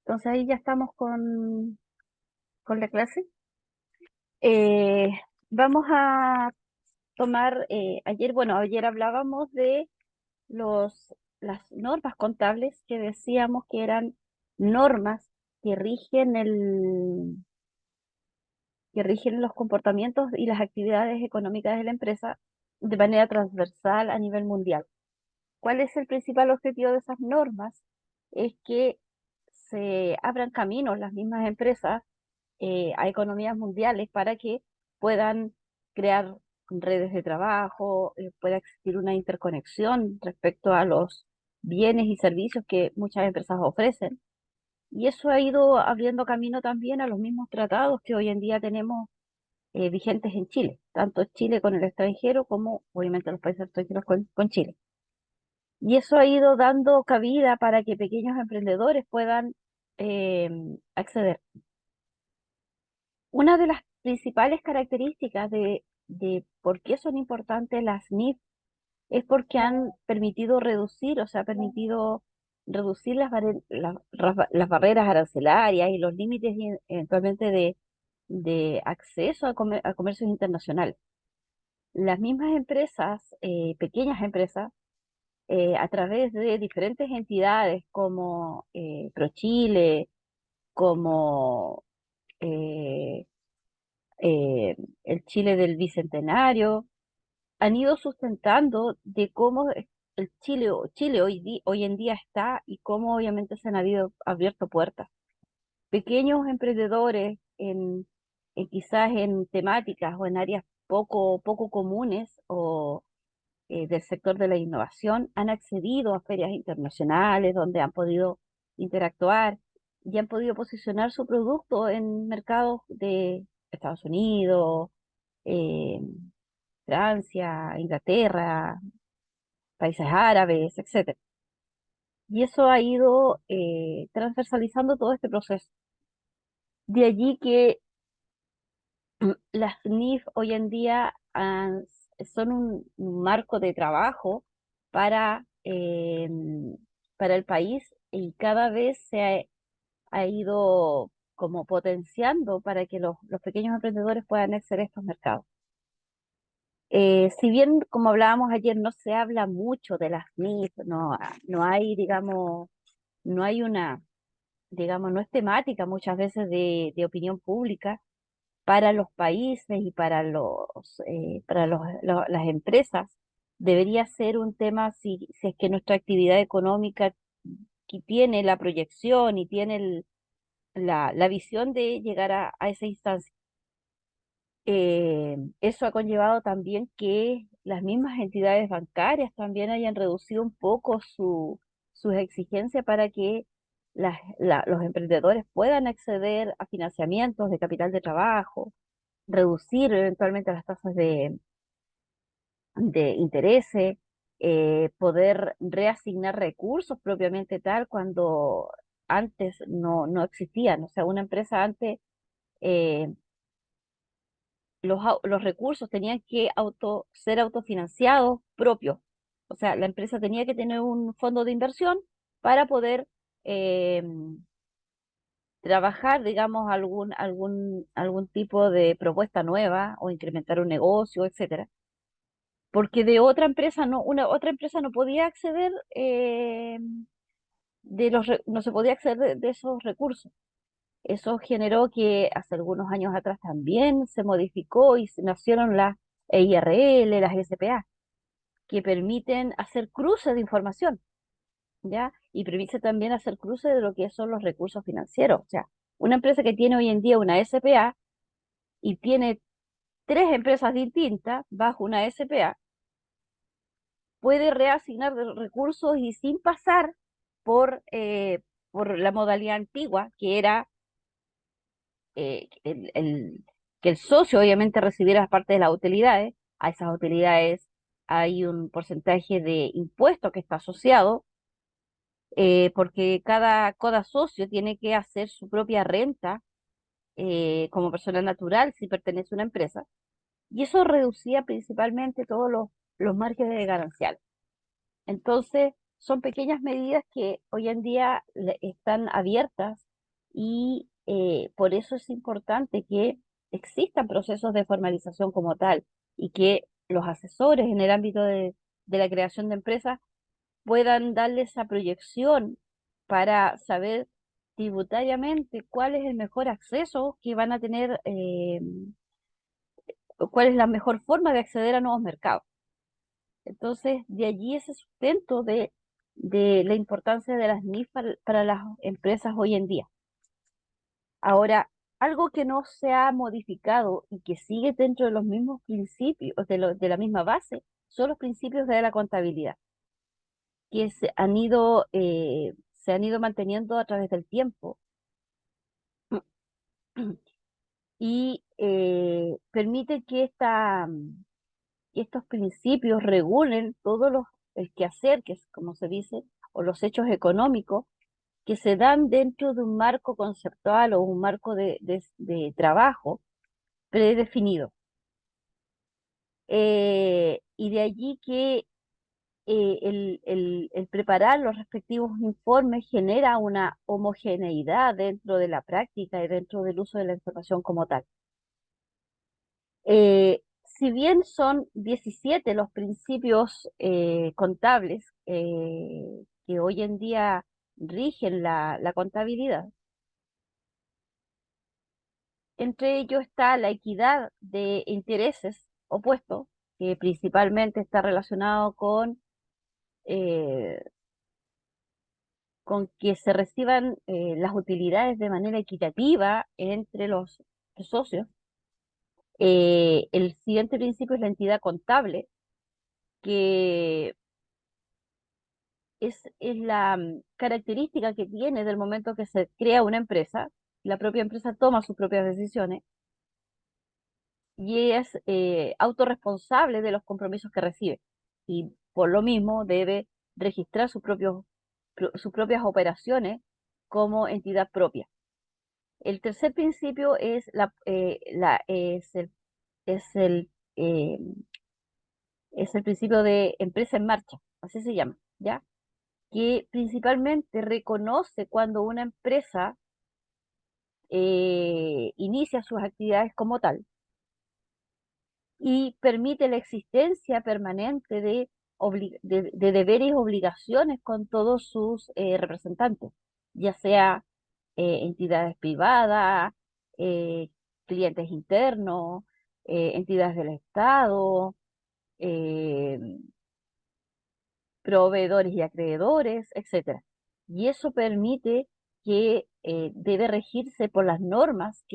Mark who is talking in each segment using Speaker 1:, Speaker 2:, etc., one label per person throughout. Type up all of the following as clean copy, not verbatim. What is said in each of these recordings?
Speaker 1: Entonces ahí ya estamos con la clase. Eh, Vamos a tomar, ayer hablábamos de las normas contables que decíamos que eran normas que que rigen los comportamientos y las actividades económicas de la empresa de manera transversal a nivel mundial. ¿Cuál es el principal objetivo de esas normas? Es que se abran caminos las mismas empresas a economías mundiales para que puedan crear redes de trabajo, pueda existir una interconexión respecto a los bienes y servicios que muchas empresas ofrecen. Y eso ha ido abriendo camino también a los mismos tratados que hoy en día tenemos vigentes en Chile, tanto Chile con el extranjero como obviamente los países extranjeros con Chile. Y eso ha ido dando cabida para que pequeños emprendedores puedan eh, acceder. Una de las principales características de por qué son importantes las NIF es porque han permitido reducir, o sea, ha permitido reducir las barreras arancelarias y los límites eventualmente de acceso a comercios internacionales. Las mismas empresas, pequeñas empresas, a través de diferentes entidades como ProChile, como eh, eh, el Chile del Bicentenario, han ido sustentando de cómo el Chile hoy en día está y cómo obviamente se han habido abierto puertas. Pequeños emprendedores quizás en temáticas o en áreas poco comunes o del sector de la innovación han accedido a ferias internacionales donde han podido interactuar y han podido posicionar su producto en mercados de Estados Unidos, eh, Francia, Inglaterra, países árabes, etcétera. Y eso ha ido transversalizando todo este proceso. De allí que las NIF hoy en día son un marco de trabajo para, para el país y cada vez ha ido como potenciando para que los pequeños emprendedores puedan acceder a estos mercados. Si bien, como hablábamos ayer, no se habla mucho de las NIF, no hay, digamos, no hay una, digamos, no es temática muchas veces de opinión pública para los países y para las empresas, debería ser un tema si es que nuestra actividad económica que tiene la proyección y tiene la visión de llegar a esa instancia. Eso ha conllevado también que las mismas entidades bancarias también hayan reducido un poco sus exigencias para que los emprendedores puedan acceder a financiamientos de capital de trabajo, reducir eventualmente las tasas de intereses, poder reasignar recursos propiamente tal cuando antes no existían. O sea, una empresa antes eh, los recursos tenían que ser autofinanciados propios. O sea, la empresa tenía que tener un fondo de inversión para poder eh, trabajar, digamos, algún tipo de propuesta nueva o incrementar un negocio, etcétera. Porque de otra empresa una otra empresa no podía acceder no se podía acceder de esos recursos. Eso generó que hace algunos años atrás también se modificó y nacieron las EIRL, las SPA, que permiten hacer cruces de información, ¿ya? Y permite también hacer cruces de lo que son los recursos financieros. O sea, una empresa que tiene hoy en día una SPA y tiene tres empresas distintas bajo una SPA, puede reasignar recursos y sin pasar por la modalidad antigua, que era eh, el, el- que el socio obviamente recibiera parte de las utilidades. A esas utilidades hay un porcentaje de impuesto que está asociado, porque cada socio tiene que hacer su propia renta como persona natural si pertenece a una empresa. Y eso reducía principalmente todos los márgenes de ganancial. Entonces, son pequeñas medidas que hoy en día están abiertas y por eso es importante que existan procesos de formalización como tal y que los asesores en el ámbito de la creación de empresas puedan darle esa proyección para saber tributariamente cuál es el mejor acceso que van a tener, cuál es la mejor forma de acceder a nuevos mercados. Entonces, de allí ese sustento de la importancia de las NIF para las empresas hoy en día. Ahora, algo que no se ha modificado y que sigue dentro de los mismos principios, de la misma base, son los principios de la contabilidad, que se han ido manteniendo a través del tiempo y permite que que estos principios regulen todos el quehacer, que es como se dice, o los hechos económicos que se dan dentro de un marco conceptual o un marco de trabajo predefinido. Y de allí que el preparar los respectivos informes genera una homogeneidad dentro de la práctica y dentro del uso de la información como tal. Si bien son 17 los principios contables que hoy en día rigen la contabilidad, entre ellos está la equidad de intereses opuestos, que principalmente está relacionado eh, con que se reciban las utilidades de manera equitativa entre los socios. El siguiente principio es la entidad contable, que es la característica que tiene del momento que se crea una empresa. La propia empresa toma sus propias decisiones y es autorresponsable de los compromisos que recibe. Y por lo mismo debe registrar sus propias operaciones como entidad propia. El tercer principio es eh, es el principio de empresa en marcha, así se llama, ¿ya? Que principalmente reconoce cuando una empresa inicia sus actividades como tal y permite la existencia permanente de deberes y obligaciones con todos sus representantes, ya sea entidades privadas, eh, clientes internos, entidades del Estado, eh, proveedores y acreedores, etcétera. Y eso permite que debe regirse por las normas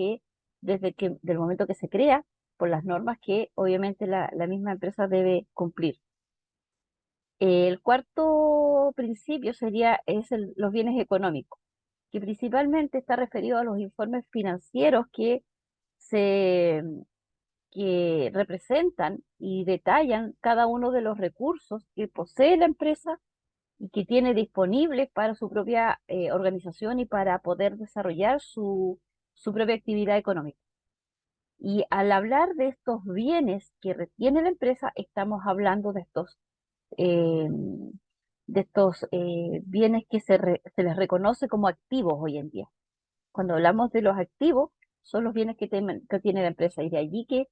Speaker 1: del momento que se crea, por las normas que obviamente la misma empresa debe cumplir. El cuarto principio los bienes económicos, que principalmente está referido a los informes financieros se, que representan y detallan cada uno de los recursos que posee la empresa y que tiene disponibles para su propia organización y para poder desarrollar su propia actividad económica. Y al hablar de estos bienes que retiene la empresa, estamos hablando eh, de estos bienes que se les reconoce como activos hoy en día. Cuando hablamos de los activos, son los bienes que tiene la empresa y de allí que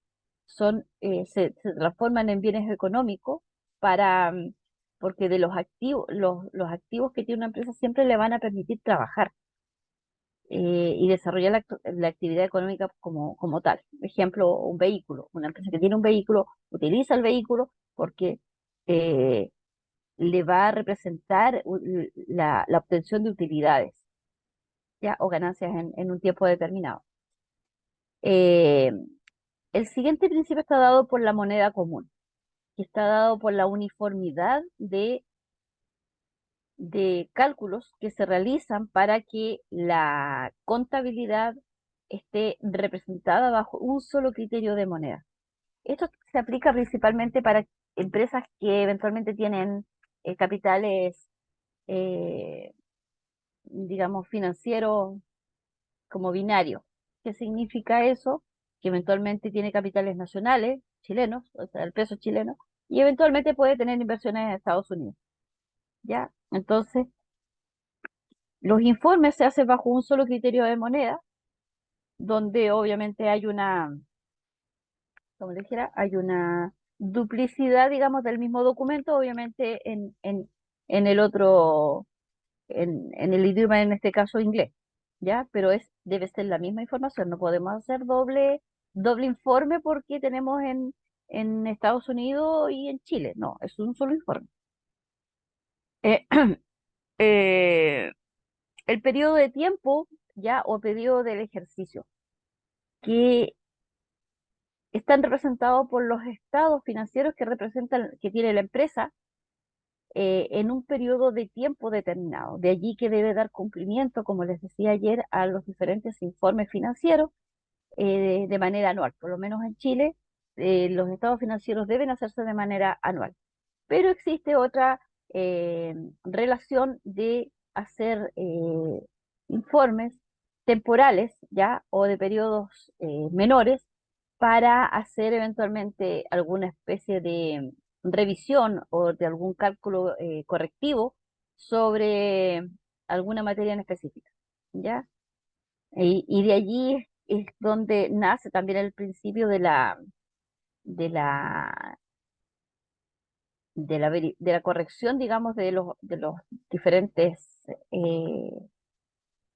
Speaker 1: se transforman en bienes económicos para, porque de los activos que tiene una empresa siempre le van a permitir trabajar y desarrollar la actividad económica como tal. Por ejemplo, un vehículo. Una empresa que tiene un vehículo utiliza el vehículo porque eh, le va a representar la obtención de utilidades, ¿ya? O ganancias en un tiempo determinado. Eh, el siguiente principio está dado por la moneda común, que está dado por la uniformidad de cálculos que se realizan para que la contabilidad esté representada bajo un solo criterio de moneda. Esto se aplica principalmente para empresas que eventualmente tienen capitales, eh, digamos, financieros como binario. ¿Qué significa eso? Que eventualmente tiene capitales nacionales chilenos, o sea, el peso chileno, y eventualmente puede tener inversiones en Estados Unidos, ¿ya? Entonces, Los informes se hacen bajo un solo criterio de moneda, donde obviamente hay una, como le dijera, hay una duplicidad, digamos, del mismo documento, obviamente en el otro, en el idioma, en este caso inglés, ¿ya? Pero debe ser la misma información, no podemos hacer doble informe porque tenemos en Estados Unidos y en Chile, no, es un solo informe. Eh, eh, el periodo de tiempo, ¿ya? O periodo del ejercicio, que están representados por los estados financieros que representan, que tiene la empresa en un periodo de tiempo determinado. De allí que debe dar cumplimiento, como les decía ayer, a los diferentes informes financieros de manera anual. Por lo menos en Chile, los estados financieros deben hacerse de manera anual. Pero existe otra eh, relación de hacer informes temporales, ¿ya? O de periodos menores para hacer eventualmente alguna especie de revisión o de algún cálculo correctivo sobre alguna materia en específica, ¿ya? Y de allí es donde nace también el principio de la, de la corrección, digamos, de los diferentes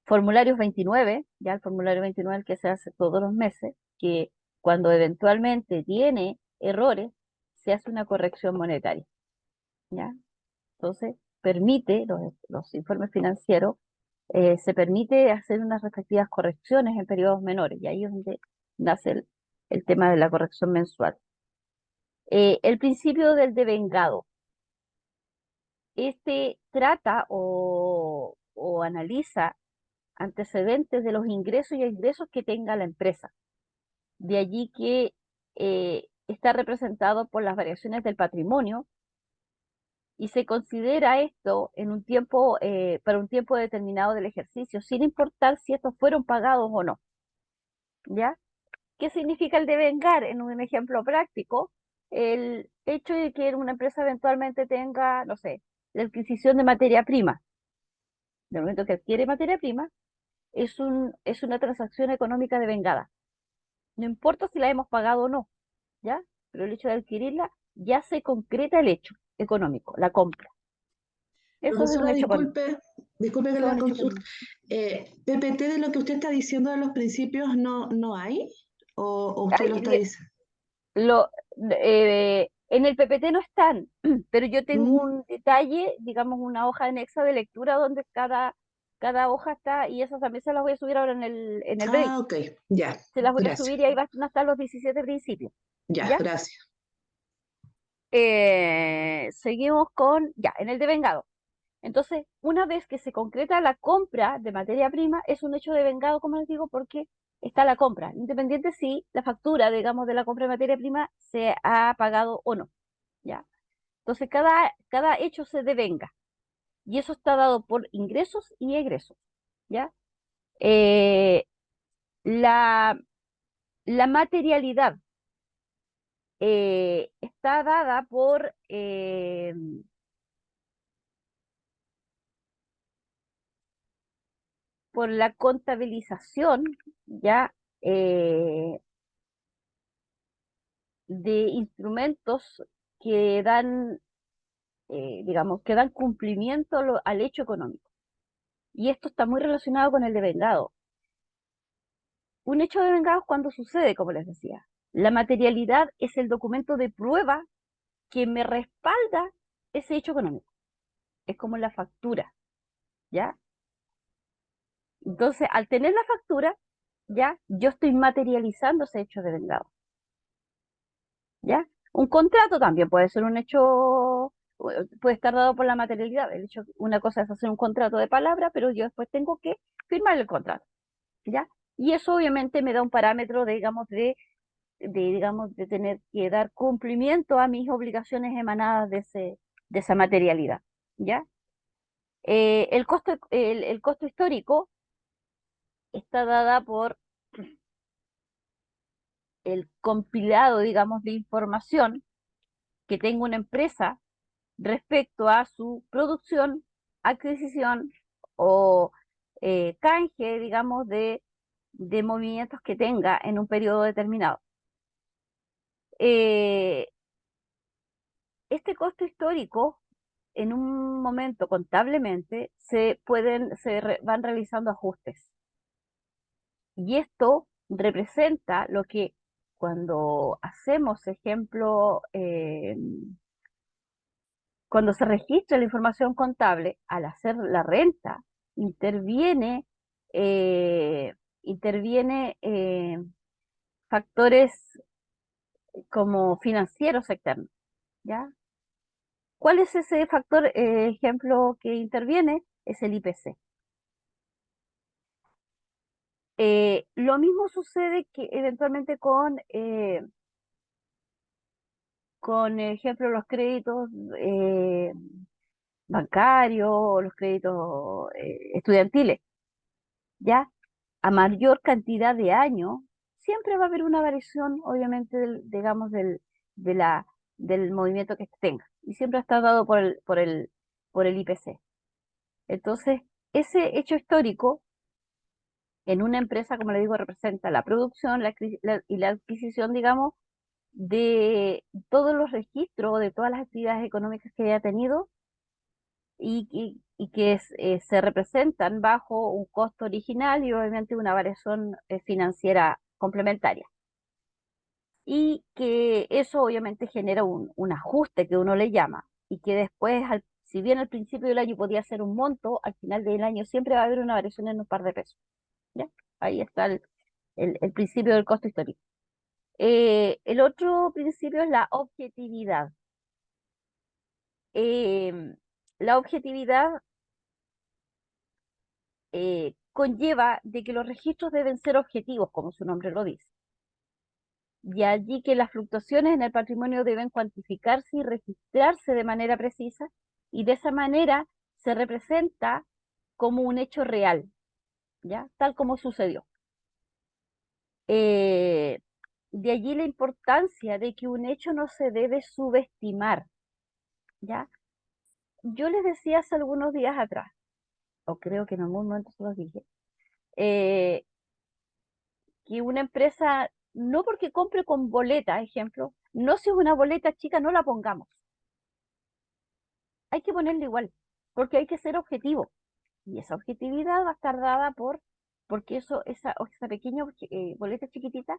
Speaker 1: formularios 29, ya el formulario 29 el que se hace todos los meses, que cuando eventualmente tiene errores, se hace una corrección monetaria, ¿ya? Entonces, permite, los informes financieros, se permite hacer unas respectivas correcciones en periodos menores, y ahí es donde nace el tema de la corrección mensual. El principio del devengado. Este trata o analiza antecedentes de los ingresos y egresos que tenga la empresa. De allí que está representado por las variaciones del patrimonio y se considera esto en un tiempo, para un tiempo determinado del ejercicio, sin importar si estos fueron pagados o no. ¿Ya? ¿Qué significa el devengar? En un ejemplo práctico, el hecho de que una empresa eventualmente tenga, no sé, la adquisición de materia prima. Del momento que adquiere materia prima, es una transacción económica devengada. No importa si la hemos pagado o no, ¿ya? Pero el hecho de adquirirla ya se concreta el hecho económico, la compra. Eso es un
Speaker 2: Profesora,
Speaker 1: hecho
Speaker 2: disculpe que
Speaker 1: eso es
Speaker 2: la
Speaker 1: un hecho
Speaker 2: consulta. PPT de lo que usted está diciendo de los principios no hay, o usted lo
Speaker 1: Ay,
Speaker 2: está diciendo.
Speaker 1: lo, en el PPT no están, pero yo tengo
Speaker 2: ¿Mm?
Speaker 1: un detalle, digamos una hoja anexa de lectura donde cada hoja está, y esas también se las voy a subir ahora en el break.
Speaker 2: Ah, ok, ya,
Speaker 1: Se las voy a
Speaker 2: gracias,
Speaker 1: subir y ahí van a estar los 17 principios.
Speaker 2: ya,
Speaker 1: ¿Ya?
Speaker 2: gracias.
Speaker 1: Seguimos con, ya, en el devengado. Entonces, una vez que se concreta la compra de materia prima, es un hecho devengado, como les digo, porque está la compra, independiente si la factura, digamos, de la compra de materia prima se ha pagado o no, ¿ya? Entonces, cada hecho se devenga, y eso está dado por ingresos y egresos, ¿ya? Eh, la, la materialidad está dada por la contabilización, ¿ya? Eh, de instrumentos que dan, digamos, que dan cumplimiento al hecho económico. Y esto está muy relacionado con el devengado. Un hecho devengado es cuando sucede, como les decía. La materialidad es el documento de prueba que me respalda ese hecho económico. Es como la factura, ¿ya? Entonces, al tener la factura, ¿ya? Yo estoy materializando ese hecho devengado. ¿Ya? Un contrato también puede ser un hecho, puede estar dado por la materialidad. El hecho, una cosa es hacer un contrato de palabra, pero yo después tengo que firmar el contrato, ¿ya? Y eso obviamente me da un parámetro, digamos, digamos, de tener que dar cumplimiento a mis obligaciones emanadas de esa materialidad, ¿ya? El costo histórico está dada por el compilado, digamos, de información que tenga una empresa respecto a su producción, adquisición o canje, digamos, de movimientos que tenga en un periodo determinado. Eh, este costo histórico, en un momento contablemente, van realizando ajustes. Y esto representa lo que cuando hacemos, ejemplo, cuando se registra la información contable, al hacer la renta, interviene, eh, interviene factores como financieros externos, ¿ya? ¿Cuál es ese factor, ejemplo, que interviene? Es el IPC. Lo mismo sucede que eventualmente con ejemplo, los créditos bancarios o los créditos estudiantiles, ¿ya? A mayor cantidad de años, siempre va a haber una variación, obviamente, digamos, de del movimiento que tenga. Y siempre está dado por el IPC. Entonces, ese hecho histórico en una empresa, como le digo, representa la producción y la adquisición, digamos, de todos los registros, de todas las actividades económicas que haya tenido y que se representan bajo un costo original y obviamente una variación financiera complementaria. Y que eso obviamente genera un ajuste que uno le llama y que después, si bien al principio del año podía ser un monto, al final del año siempre va a haber una variación en un par de pesos. ¿Ya? Ahí está el principio del costo histórico. El otro principio es la objetividad. La objetividad conlleva de que los registros deben ser objetivos, como su nombre lo dice, y allí que las fluctuaciones en el patrimonio deben cuantificarse y registrarse de manera precisa, y de esa manera se representa como un hecho real, ¿ya? Tal como sucedió. Eh, de allí la importancia de que un hecho no se debe subestimar, ¿ya? Yo les decía hace algunos días atrás, o creo que en algún momento se los dije, eh, que una empresa, no porque compre con boleta, ejemplo, no si es una boleta chica, no la pongamos. Hay que ponerla igual, porque hay que ser objetivo. Y esa objetividad va a estar dada porque esa pequeña boleta chiquitita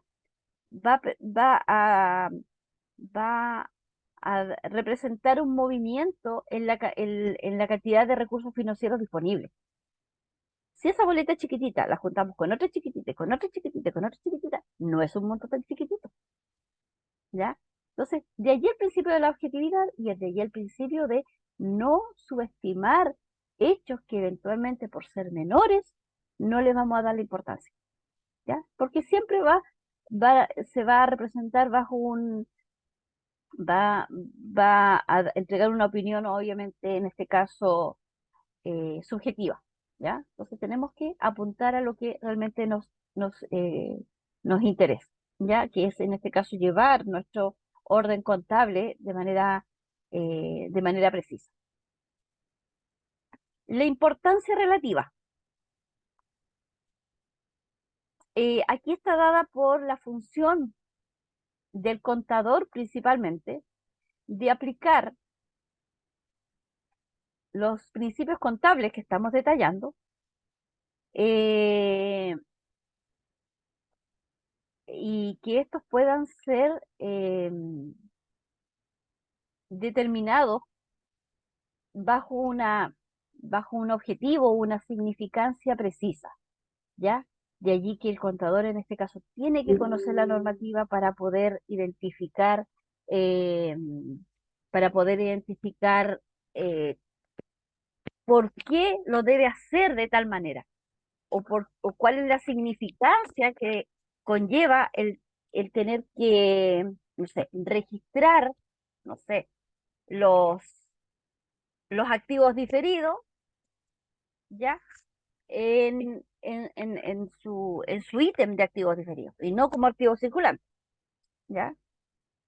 Speaker 1: va, a pe- va a representar un movimiento en la cantidad de recursos financieros disponibles. Si esa boleta chiquitita la juntamos con otra chiquitita, con otra chiquitita, con otra chiquitita, no es un monto tan chiquitito. ¿Ya? Entonces, de allí el principio de la objetividad y de allí el principio de no subestimar hechos que eventualmente por ser menores no le vamos a dar la importancia, ¿ya? Porque siempre se va a representar va a entregar una opinión, obviamente, en este caso, subjetiva, ¿ya? Entonces tenemos que apuntar a lo que realmente nos interesa, ¿ya? Que es en este caso llevar nuestro orden contable de manera precisa. La importancia relativa. Aquí está dada por la función del contador principalmente de aplicar los principios contables que estamos detallando eh, y que estos puedan ser determinados bajo bajo un objetivo, una significancia precisa, ¿ya? De allí que el contador en este caso tiene que conocer la normativa eh, para poder identificar eh, por qué lo debe hacer de tal manera o cuál es la significancia que conlleva el tener que, no sé, registrar, no sé, los, los activos diferidos, ¿ya? En su ítem de activos diferidos y no como activo circulante, ¿ya?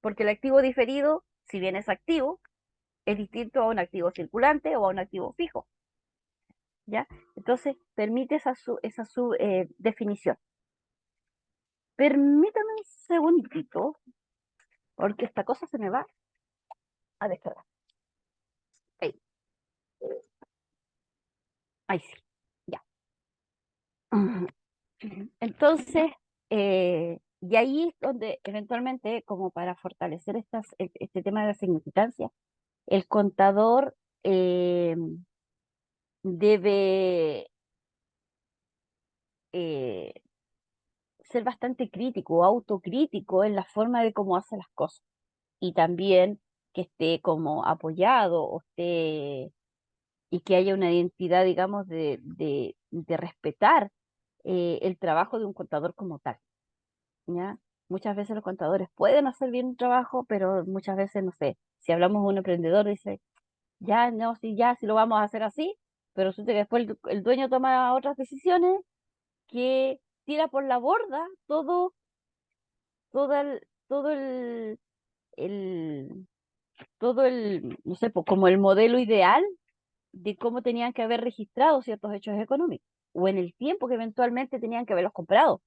Speaker 1: Porque el activo diferido, si bien es activo, es distinto a un activo circulante o a un activo fijo. ¿ya? Entonces, permite esa definición. Permítame un segundito, porque esta cosa se me va a descargar. Ahí, ahí sí, ya. Entonces, y ahí es donde eventualmente, como para fortalecer este tema de la significancia, el contador debe eh, ser bastante crítico, autocrítico en la forma de cómo hace las cosas. Y también que esté como apoyado o esté, y que haya una identidad, digamos, de respetar el trabajo de un contador como tal, ¿ya? Muchas veces los contadores pueden hacer bien un trabajo, pero muchas veces, no sé, si hablamos de un emprendedor, dice, ya, no, sí, ya, sí lo vamos a hacer así, pero resulta que después el dueño toma otras decisiones que tira por la borda todo el, no sé, pues, como el modelo ideal de cómo tenían que haber registrado ciertos hechos económicos, o en el tiempo que eventualmente tenían que haberlos comprado,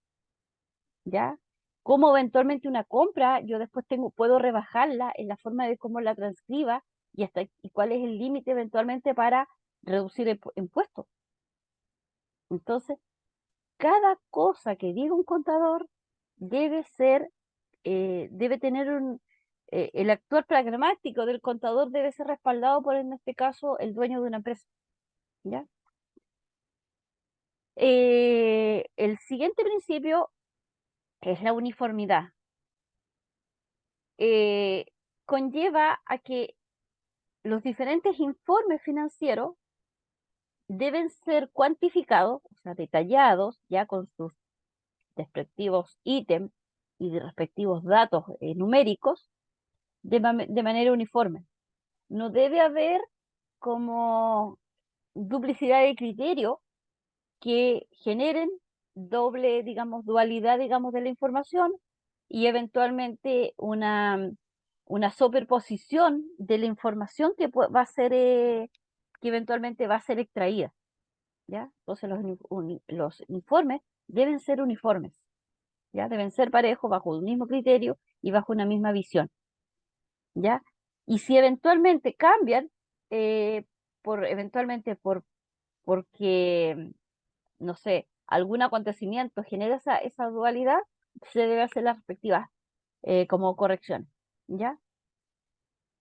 Speaker 1: ¿ya? Cómo eventualmente una compra, yo después puedo rebajarla en la forma de cómo la transcriba y cuál es el límite eventualmente para reducir impuestos. Entonces, cada cosa que diga un contador debe ser, debe tener el actuar pragmático del contador debe ser respaldado por, en este caso, el dueño de una empresa, ¿ya? El siguiente principio es la uniformidad. Eh, Conlleva a que los diferentes informes financieros deben ser cuantificados, o sea, detallados, ya con sus respectivos ítems y de respectivos datos numéricos de manera uniforme. No debe haber como duplicidad de criterio que generen doble, digamos, dualidad, digamos, de la información y eventualmente una superposición de la información que va a ser, que eventualmente va a ser extraída, ¿ya? Entonces los informes deben ser uniformes, ¿ya? Deben ser parejos bajo un mismo criterio y bajo una misma visión, ¿ya? Y si eventualmente cambian, eh, eventualmente porque no sé, algún acontecimiento genera esa dualidad, se debe hacer las respectivas como correcciones, ¿ya?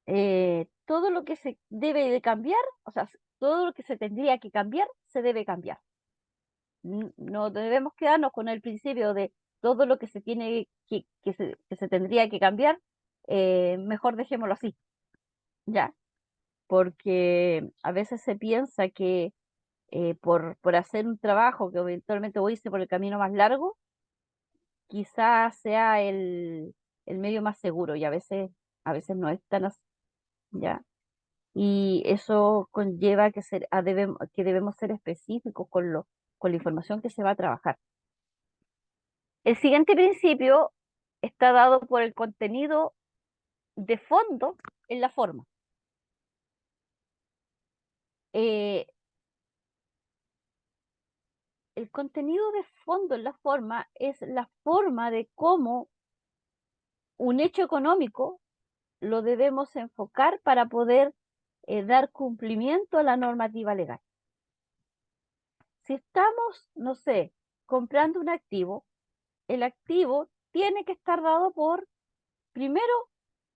Speaker 1: Todo lo que se debe de cambiar, o sea, todo lo que se tendría que cambiar, se debe cambiar. No debemos quedarnos con el principio de todo lo que se tiene que se tendría que cambiar, mejor dejémoslo así, ¿ya? Porque a veces se piensa que por hacer un trabajo que eventualmente voy a irse por el camino más largo, quizás sea el medio más seguro y a veces no es tan así, ¿ya? Y eso conlleva que debemos ser específicos con la información que se va a trabajar. El siguiente principio está dado por el contenido de fondo en la forma. Eh, el contenido de fondo en la forma es la forma de cómo un hecho económico lo debemos enfocar para poder dar cumplimiento a la normativa legal. Si estamos, no sé, comprando un activo, el activo tiene que estar dado por, primero,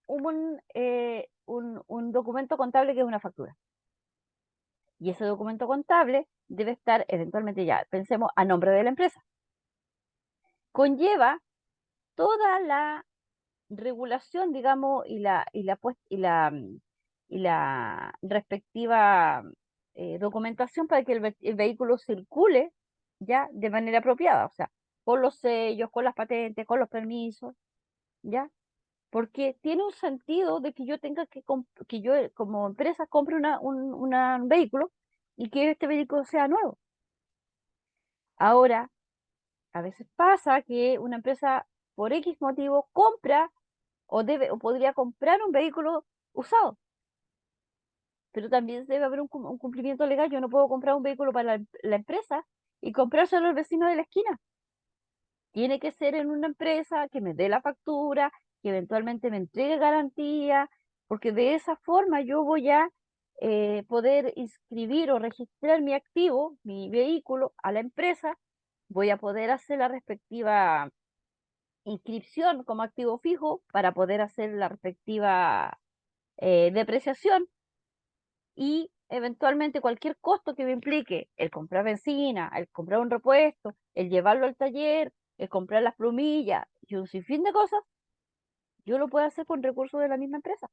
Speaker 1: un documento contable que es una factura. Y ese documento contable debe estar eventualmente ya, pensemos, a nombre de la empresa. Conlleva toda la regulación, digamos, y la respectiva documentación para que el vehículo circule ya de manera apropiada, o sea, con los sellos, con las patentes, con los permisos, ¿ya? Porque tiene un sentido de que yo tenga que yo como empresa compre un vehículo y que este vehículo sea nuevo. Ahora, a veces pasa que una empresa por X motivo compra o podría comprar un vehículo usado. pero también debe haber un cumplimiento legal. Yo no puedo comprar un vehículo para la empresa y comprárselo al vecino de la esquina. Tiene que ser en una empresa que me dé la factura, que eventualmente me entregue garantía, porque de esa forma yo voy a poder inscribir o registrar mi activo, mi vehículo, a la empresa. Voy a poder hacer la respectiva inscripción como activo fijo para poder hacer la respectiva depreciación y eventualmente cualquier costo que me implique el comprar benzina, el comprar un repuesto, el llevarlo al taller, el comprar las plumillas y un sinfín de cosas, yo lo puedo hacer con recursos de la misma empresa.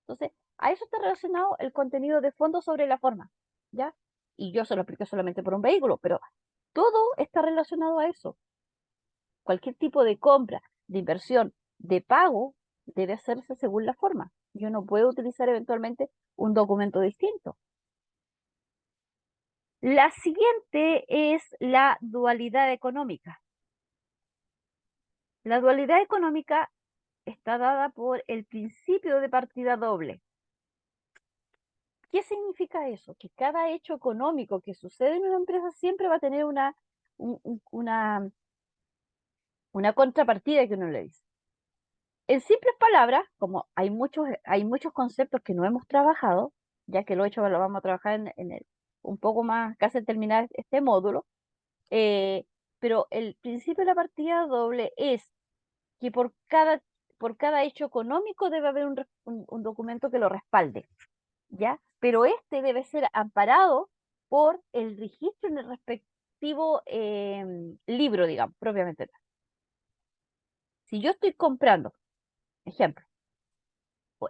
Speaker 1: Entonces, a eso está relacionado el contenido de fondo sobre la forma, ¿ya? Y yo se lo expliqué solamente por un vehículo, pero todo está relacionado a eso. Cualquier tipo de compra, de inversión, de pago, debe hacerse según la forma. Yo no puedo utilizar eventualmente un documento distinto. La siguiente es la dualidad económica. La dualidad económica está dada por el principio de partida doble. ¿Qué significa eso? Que cada hecho económico que sucede en una empresa siempre va a tener un- un- una, una contrapartida que uno le dice. En simples palabras, como hay muchos conceptos que no hemos trabajado, ya que lo hecho lo vamos a trabajar un poco más, casi al terminar este módulo, eh, pero el principio de la partida doble es que por cada hecho económico debe haber un documento que lo respalde, ¿ya? Pero este debe ser amparado por el registro en el respectivo libro, digamos, propiamente tal. Si yo estoy comprando, ejemplo,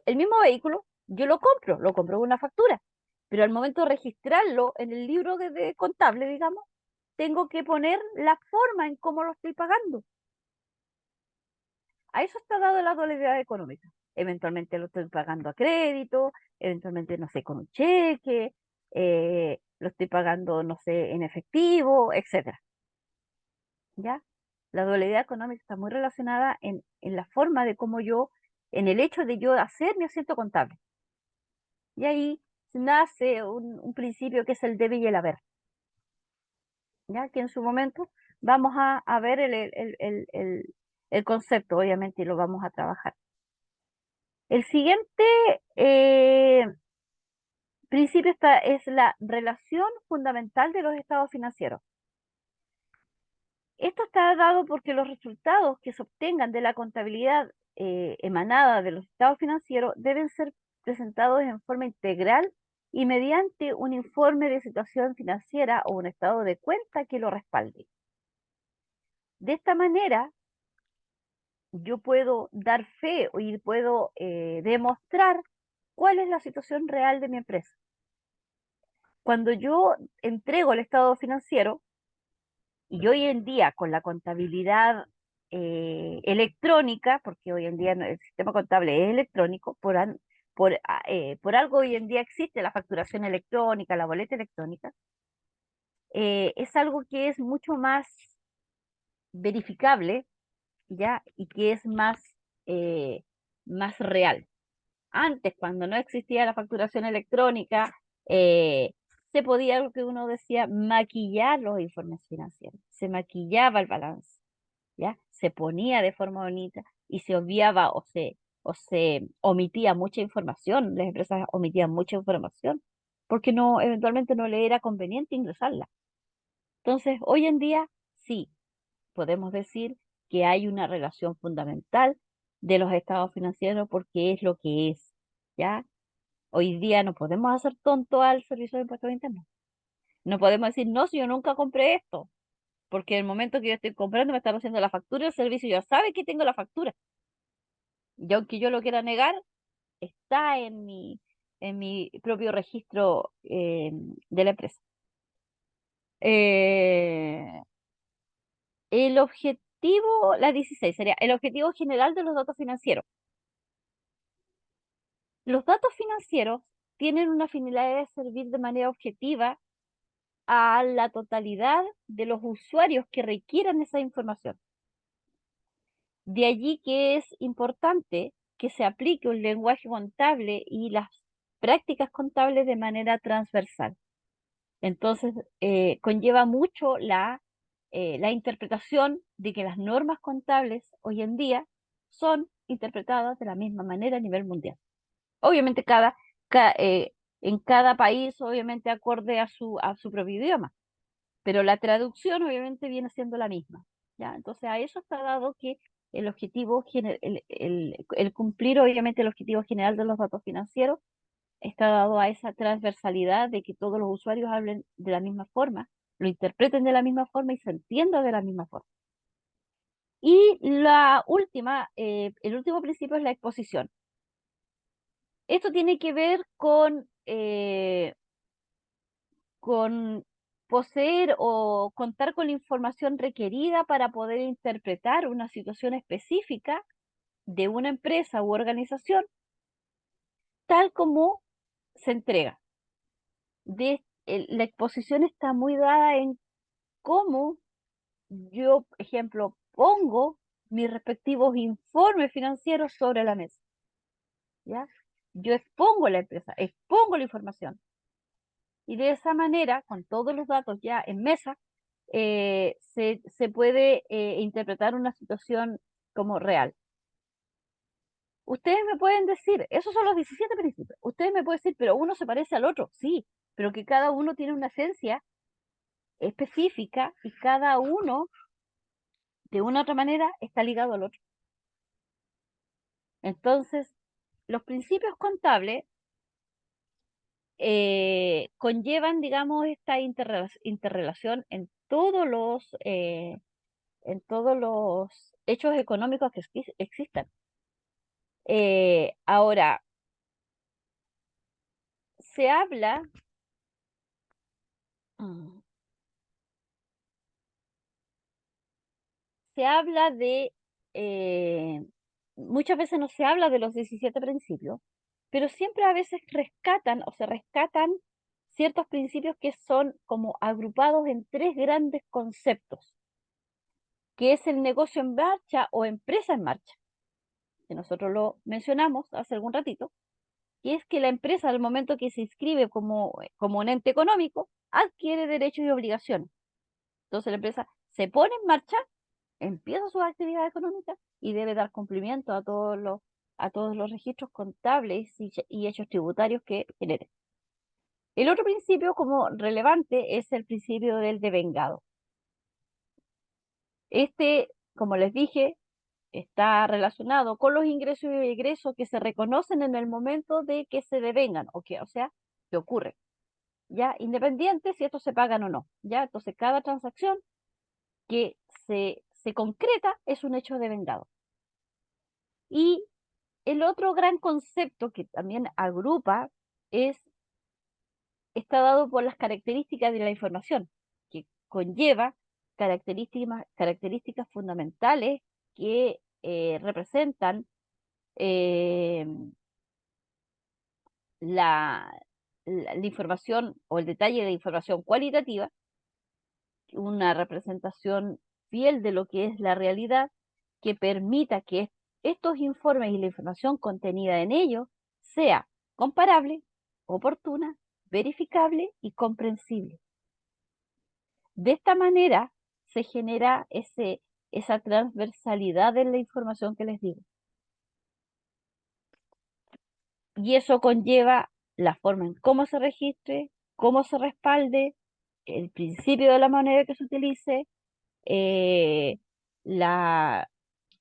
Speaker 1: el mismo vehículo, yo lo compro con una factura, pero al momento de registrarlo en el libro de contable, digamos, tengo que poner la forma en cómo lo estoy pagando. A eso está dado la dualidad económica. Eventualmente lo estoy pagando a crédito, eventualmente, no sé, con un cheque, lo estoy pagando, no sé, en efectivo, etcétera. ¿Ya? La dualidad económica está muy relacionada en la forma de cómo yo, en el hecho de yo hacer mi asiento contable. Y ahí nace un principio que es el debe y el haber. ¿Ya? Que en su momento vamos a ver el concepto, obviamente, y lo vamos a trabajar. El siguiente principio es la relación fundamental de los estados financieros. Esto está dado porque los resultados que se obtengan de la contabilidad emanada de los estados financieros deben ser presentados en forma integral y mediante un informe de situación financiera o un estado de cuenta que lo respalde. De esta manera, yo puedo dar fe y puedo demostrar cuál es la situación real de mi empresa. Cuando yo entrego el estado financiero, y hoy en día con la contabilidad electrónica, porque hoy en día el sistema contable es electrónico, por algo hoy en día existe la facturación electrónica, la boleta electrónica, es algo que es mucho más verificable, ¿ya? Y que es más real. Antes, cuando no existía la facturación electrónica, se podía, lo que uno decía, maquillar los informes financieros. Se maquillaba el balance, ¿ya? Se ponía de forma bonita y se obviaba o se omitía mucha información. Las empresas omitían mucha información porque eventualmente no le era conveniente ingresarla. Entonces, hoy en día, sí, podemos decir que hay una relación fundamental de los estados financieros porque es lo que es, ¿ya? Hoy día no podemos hacer tonto al servicio de impuestos internos. No podemos decir, no, si yo nunca compré esto, porque en el momento que yo estoy comprando me están haciendo la factura, el servicio ya sabe que tengo la factura. Y aunque yo lo quiera negar, está en mi propio registro de la empresa. Eh, el objetivo, la 16 sería el objetivo general de los datos financieros. Los datos financieros tienen una finalidad de servir de manera objetiva a la totalidad de los usuarios que requieran esa información. De allí que es importante que se aplique un lenguaje contable y prácticas contables de manera transversal. Entonces, conlleva mucho la interpretación de que las normas contables hoy en día son interpretadas de la misma manera a nivel mundial. Obviamente ca- eh, en cada país, obviamente acorde a su propio idioma, pero la traducción obviamente viene siendo la misma, ¿ya? Entonces a eso está dado que el objetivo, el cumplir obviamente el objetivo general de los datos financieros está dado a esa transversalidad de que todos los usuarios hablen de la misma forma, lo interpreten de la misma forma y se entienda de la misma forma. Y el último principio es la exposición. Esto tiene que ver con poseer o contar con la información requerida para poder interpretar una situación específica de una empresa u organización tal como se entrega. La exposición está muy dada en cómo yo, ejemplo, pongo mis respectivos informes financieros sobre la mesa, ¿ya? Yo expongo la empresa, expongo la información. Y de esa manera, con todos los datos ya en mesa, se puede interpretar una situación como real. Ustedes me pueden decir, esos son los 17 principios. Ustedes me pueden decir, pero uno se parece al otro. Sí, pero que cada uno tiene una esencia específica y cada uno, de una u otra manera, está ligado al otro. Entonces, los principios contables conllevan, digamos, esta interrelación en todos los hechos económicos que existan. Ahora, se habla, mm, se habla eh, muchas veces no se habla de los 17 principios, pero siempre a veces rescatan o se rescatan ciertos principios que son como agrupados en tres grandes conceptos, que es el negocio en marcha o empresa en marcha, que nosotros lo mencionamos hace algún ratito, que es que la empresa al momento que se inscribe como un ente económico adquiere derechos y obligaciones. Entonces la empresa se pone en marcha, empieza sus actividades económicas y debe dar cumplimiento a todos los registros contables y hechos tributarios que genere. El otro principio como relevante es el principio del devengado. Este, como les dije, está relacionado con los ingresos y egresos que se reconocen en el momento de que se devengan, o sea, que ocurre, ya independiente si estos se pagan o no, ya. Entonces, cada transacción que se concreta es un hecho devengado. Y el otro gran concepto que también agrupa está dado por las características de la información, que conlleva características fundamentales que representan eh, la, la información o el detalle de información cualitativa, una representación fiel de lo que es la realidad, que permita que estos informes y la información contenida en ellos sea comparable, oportuna, verificable y comprensible. De esta manera se genera esa transversalidad de la información que les digo. Y eso conlleva la forma en cómo se registre, cómo se respalde, el principio de la moneda que se utilice, eh, la,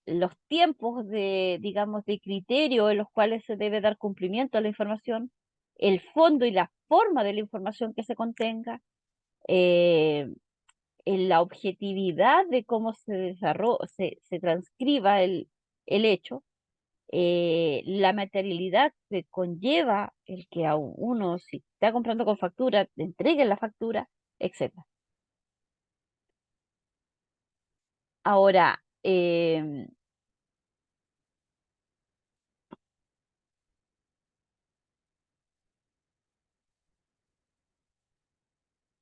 Speaker 1: los tiempos digamos, de criterio en los cuales se debe dar cumplimiento a la información, el fondo y la forma de la información que se contenga, eh, en la objetividad de cómo se transcriba el hecho, la materialidad que conlleva el que a uno, si está comprando con factura, te entreguen la factura, etcétera. Ahora, mm,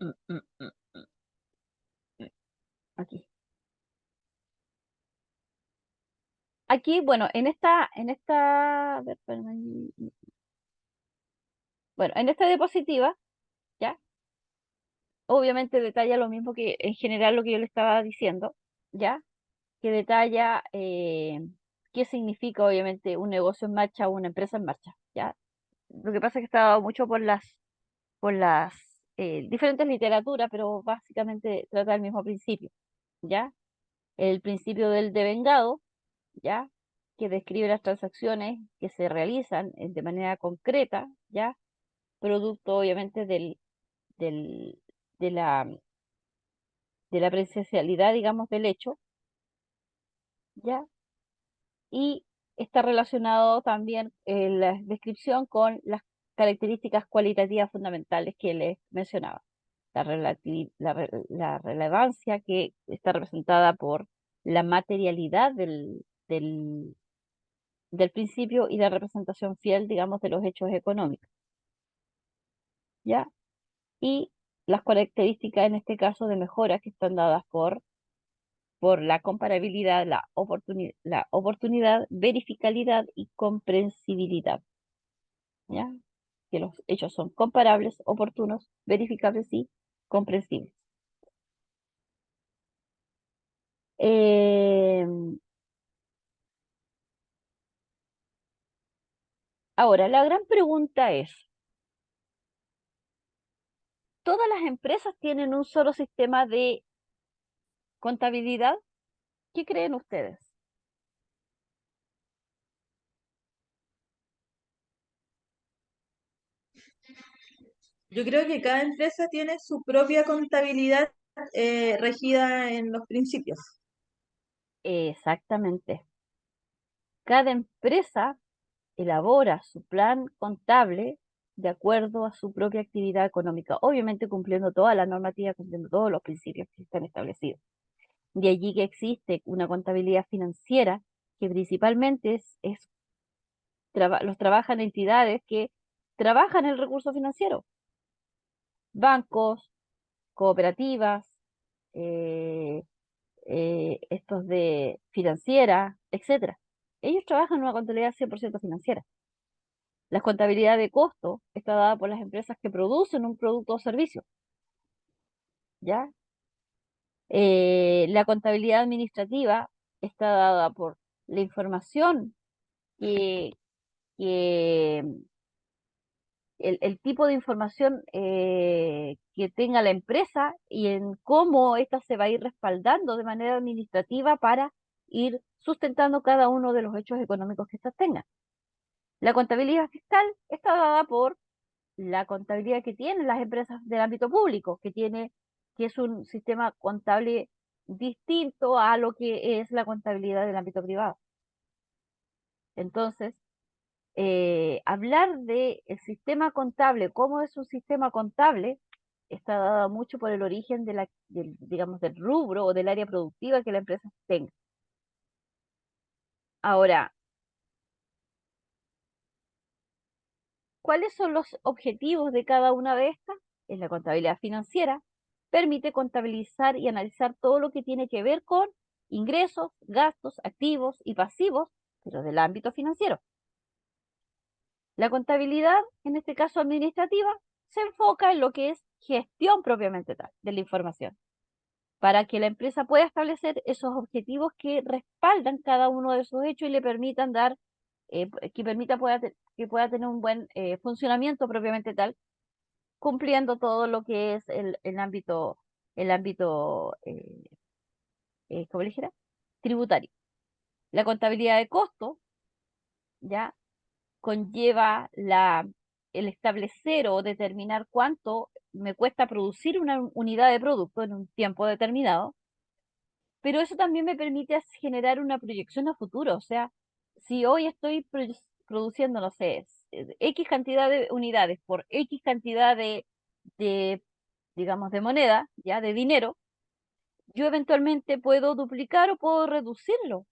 Speaker 1: mm, mm, mm, aquí. Aquí, bueno, a ver, espérame. Bueno, en esta diapositiva, ¿ya? Obviamente detalla lo mismo que en general lo que yo le estaba diciendo, ¿ya? Que detalla qué significa obviamente un negocio en marcha o una empresa en marcha, ¿ya? Lo que pasa es que está dado mucho por las diferentes literaturas, pero básicamente trata el mismo principio, ¿ya? El principio del devengado, ¿ya? Que describe las transacciones que se realizan de manera concreta, ¿ya? Producto obviamente del, de de la presencialidad, digamos, del hecho, ¿ya? Y está relacionado también en la descripción con las características cualitativas fundamentales que les mencionaba. La relevancia que está representada por la materialidad del principio y la representación fiel, digamos, de los hechos económicos, ¿ya? Y las características, en este caso, de mejora que están dadas por la comparabilidad, la oportunidad, verificabilidad y comprensibilidad, ¿ya? Que los hechos son comparables, oportunos, verificables y comprensibles. Eh, Ahora, la gran pregunta es, ¿todas las empresas tienen un solo sistema de contabilidad? ¿Qué creen ustedes?
Speaker 3: Yo creo que cada empresa tiene su propia contabilidad regida en los principios.
Speaker 1: Exactamente. Cada empresa elabora su plan contable de acuerdo a su propia actividad económica, obviamente cumpliendo toda la normativa, cumpliendo todos los principios que están establecidos. De allí que existe una contabilidad financiera que principalmente los trabajan entidades que trabajan el recurso financiero, bancos, cooperativas, eh, estos de financiera, etcétera. Ellos trabajan en una contabilidad 100% financiera. La contabilidad de costo está dada por las empresas que producen un producto o servicio, ¿ya? La contabilidad administrativa está dada por la información que, que el tipo de información que tenga la empresa y en cómo ésta se va a ir respaldando de manera administrativa para ir sustentando cada uno de los hechos económicos que éstas tengan. La contabilidad fiscal está dada por la contabilidad que tienen las empresas del ámbito público, que es un sistema contable distinto a lo que es la contabilidad del ámbito privado. Entonces, hablar de el sistema contable, cómo es un sistema contable, está dado mucho por el origen digamos, del rubro o del área productiva que la empresa tenga. Ahora, ¿cuáles son los objetivos de cada una de estas? En la contabilidad financiera, permite contabilizar y analizar todo lo que tiene que ver con ingresos, gastos, activos y pasivos, pero del ámbito financiero. La contabilidad, en este caso administrativa, se enfoca en lo que es gestión propiamente tal de la información, para que la empresa pueda establecer esos objetivos que respaldan cada uno de sus hechos y le permitan que que pueda tener un buen funcionamiento propiamente tal, cumpliendo todo lo que es el ámbito, ¿cómo le dijera? Tributario. La contabilidad de costo, ya conlleva el establecer o determinar cuánto me cuesta producir una unidad de producto en un tiempo determinado, pero eso también me permite generar una proyección a futuro. O sea, si hoy estoy produciendo, no sé, X cantidad de unidades por X cantidad de, digamos, de moneda, ya de dinero, yo eventualmente puedo duplicar o puedo reducirlo.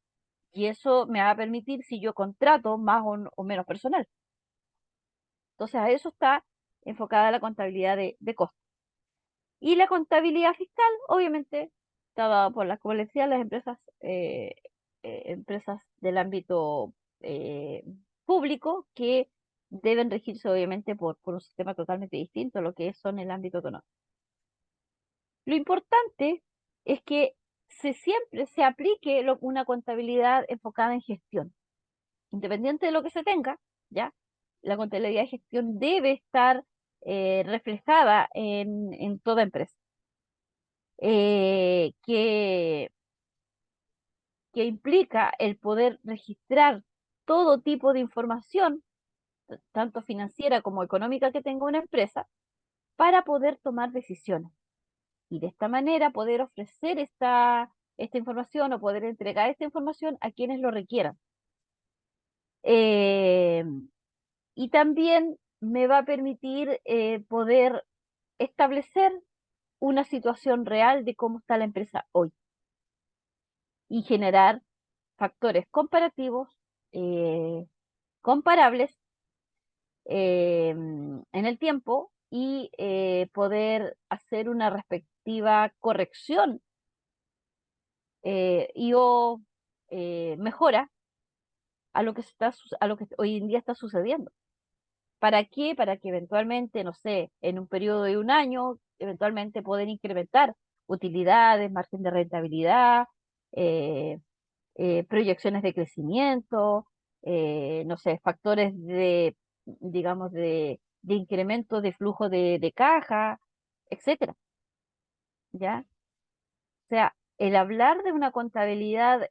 Speaker 1: Y eso me va a permitir si yo contrato más o menos personal. Entonces, a eso está enfocada la contabilidad de costos. Y la contabilidad fiscal, obviamente, está dada por las, como les decía, las empresas del ámbito eh, público que deben regirse obviamente por un sistema totalmente distinto a lo que son el ámbito económico. Lo importante es que siempre se aplique una contabilidad enfocada en gestión, independiente de lo que se tenga, ¿ya? La contabilidad de gestión debe estar reflejada en toda empresa. eh, que, que implica el poder registrar todo tipo de información, tanto financiera como económica que tenga una empresa, para poder tomar decisiones. Y de esta manera poder ofrecer esta información o poder entregar esta información a quienes lo requieran. Eh, y también me va a permitir poder establecer una situación real de cómo está la empresa hoy y generar factores comparativos, eh, comparables en el tiempo y poder hacer una respectiva corrección y o mejora a lo que a lo que hoy en día está sucediendo. ¿Para qué? Para que eventualmente, no sé, en un periodo de un año, eventualmente poder incrementar utilidades, margen de rentabilidad, eh, proyecciones de crecimiento, no sé, factores digamos, de incremento de flujo de caja, etcétera, ¿ya? O sea, el hablar de una contabilidad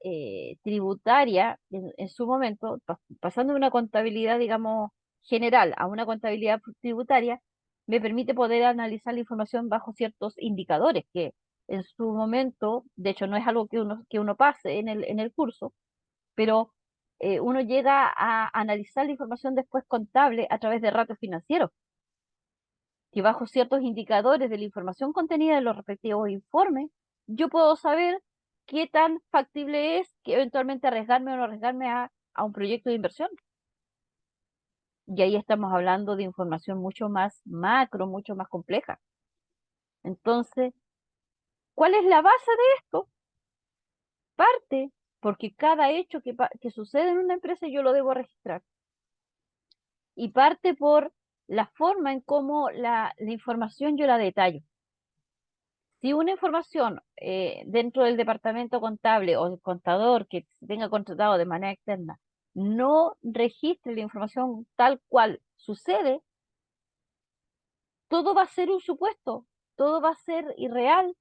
Speaker 1: tributaria en su momento, pasando de una contabilidad, digamos, general a una contabilidad tributaria, me permite poder analizar la información bajo ciertos indicadores que en su momento, de hecho, no es algo que uno pase en el curso, pero uno llega a analizar la información después contable a través de ratios financieros, que bajo ciertos indicadores de la información contenida en los respectivos informes, yo puedo saber qué tan factible es que eventualmente arriesgarme o no arriesgarme a un proyecto de inversión. Y ahí estamos hablando de información mucho más macro, mucho más compleja. Entonces, ¿cuál es la base de esto? Parte porque cada hecho que sucede en una empresa yo lo debo registrar. Y parte por la forma en cómo la información yo la detallo. Si una información dentro del departamento contable o el contador que se tenga contratado de manera externa no registre la información tal cual sucede, todo va a ser un supuesto, todo va a ser irreal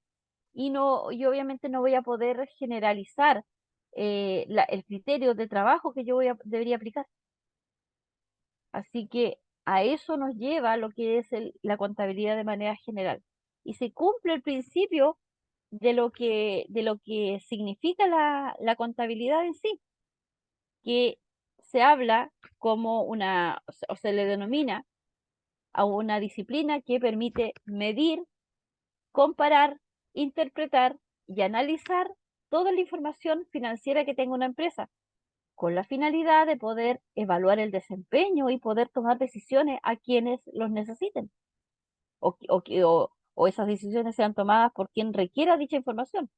Speaker 1: y obviamente no voy a poder generalizar el criterio de trabajo que yo debería aplicar. Así que a eso nos lleva lo que es la contabilidad de manera general. Y se cumple el principio de lo que significa la contabilidad en sí, que se habla como o se le denomina a una disciplina que permite medir, comparar, interpretar y analizar toda la información financiera que tenga una empresa, con la finalidad de poder evaluar el desempeño y poder tomar decisiones a quienes los necesiten, o esas decisiones sean tomadas por quien requiera dicha información.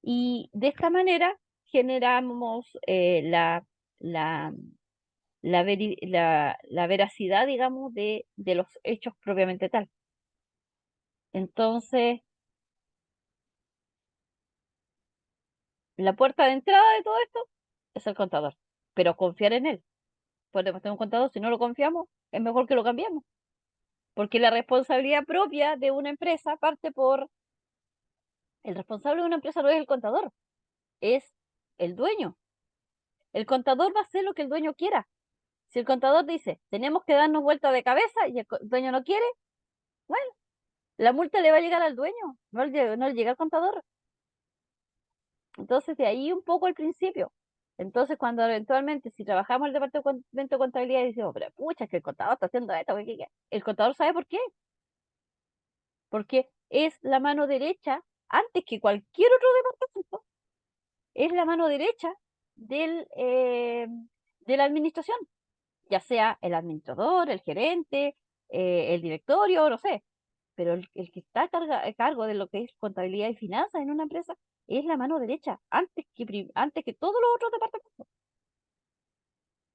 Speaker 1: Y de esta manera generamos la, la veracidad, digamos, de los hechos propiamente tal. Entonces, la puerta de entrada de todo esto es el contador, pero confiar en él. Podemos tener un contador, si no lo confiamos, es mejor que lo cambiemos, porque la responsabilidad propia de una empresa parte por el responsable de una empresa no es el contador, es el dueño. El contador va a hacer lo que el dueño quiera. Si el contador dice, tenemos que darnos vuelta de cabeza y el dueño no quiere, bueno, la multa le va a llegar al dueño, no le llega al contador. Entonces, de ahí un poco el principio. Entonces, cuando eventualmente, si trabajamos en el departamento de contabilidad y decimos, pero pucha, es que el contador está haciendo esto, ¿qué? El contador sabe por qué. Porque es la mano derecha, antes que cualquier otro departamento, es la mano derecha de la administración, ya sea el administrador, el gerente, el directorio, no sé, pero el que está a cargo de lo que es contabilidad y finanzas en una empresa es la mano derecha, antes que todos los otros departamentos.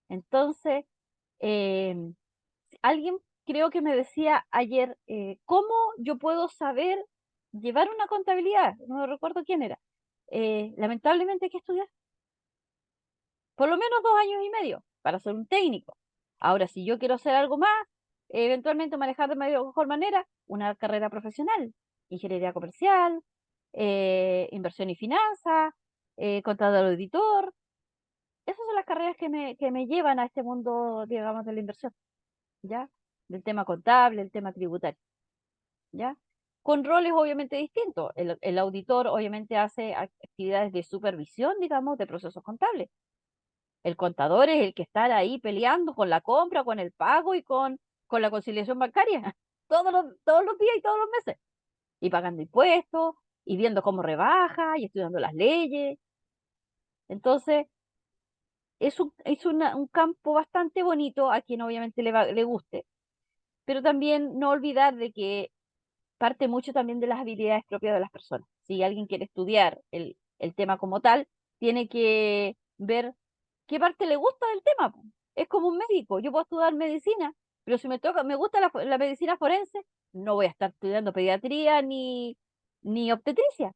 Speaker 1: Entonces, Eh, alguien creo que me decía ayer, ¿cómo yo puedo saber llevar una contabilidad? No recuerdo quién era. Lamentablemente hay que estudiar por lo menos 2 años y medio para ser un técnico. Ahora, si yo quiero hacer algo más, eventualmente manejar de mejor manera una carrera profesional, ingeniería comercial, inversión y finanzas, contador auditor. Esas son las carreras que me llevan a este mundo, digamos, de la inversión, ¿ya? Del tema contable, el tema tributario, ¿ya? Con roles obviamente distintos. El auditor obviamente hace actividades de supervisión, digamos, de procesos contables. El contador es el que está ahí peleando con la compra, con el pago y con la conciliación bancaria todos los días y todos los meses. Y pagando impuestos, y viendo cómo rebaja, y estudiando las leyes. Entonces, un campo bastante bonito a quien obviamente le guste, pero también no olvidar de que parte mucho también de las habilidades propias de las personas. Si alguien quiere estudiar el tema como tal, tiene que ver qué parte le gusta del tema, po. Es como un médico, yo puedo estudiar medicina, pero si me gusta la medicina forense, no voy a estar estudiando pediatría ni obstetricia.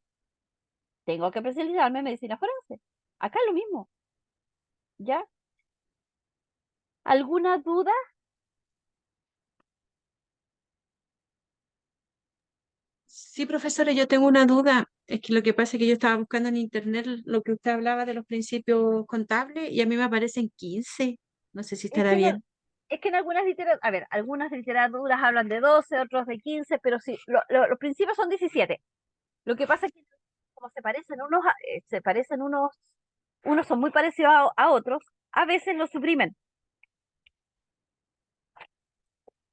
Speaker 1: Tengo que especializarme en medicina forense. Acá es lo mismo, ¿ya? ¿Alguna duda?
Speaker 4: Sí, profesora, yo tengo una duda. Es que lo que pasa es que yo estaba buscando en internet lo que usted hablaba de los principios contables y a mí me aparecen 15. No sé si
Speaker 1: Es
Speaker 4: estará
Speaker 1: que,
Speaker 4: bien.
Speaker 1: es que en algunas literaturas, a ver, algunas literaturas hablan de 12, otros de 15, pero sí, los principios son 17. Lo que pasa es que como se parecen unos son muy parecidos a otros, a veces los suprimen,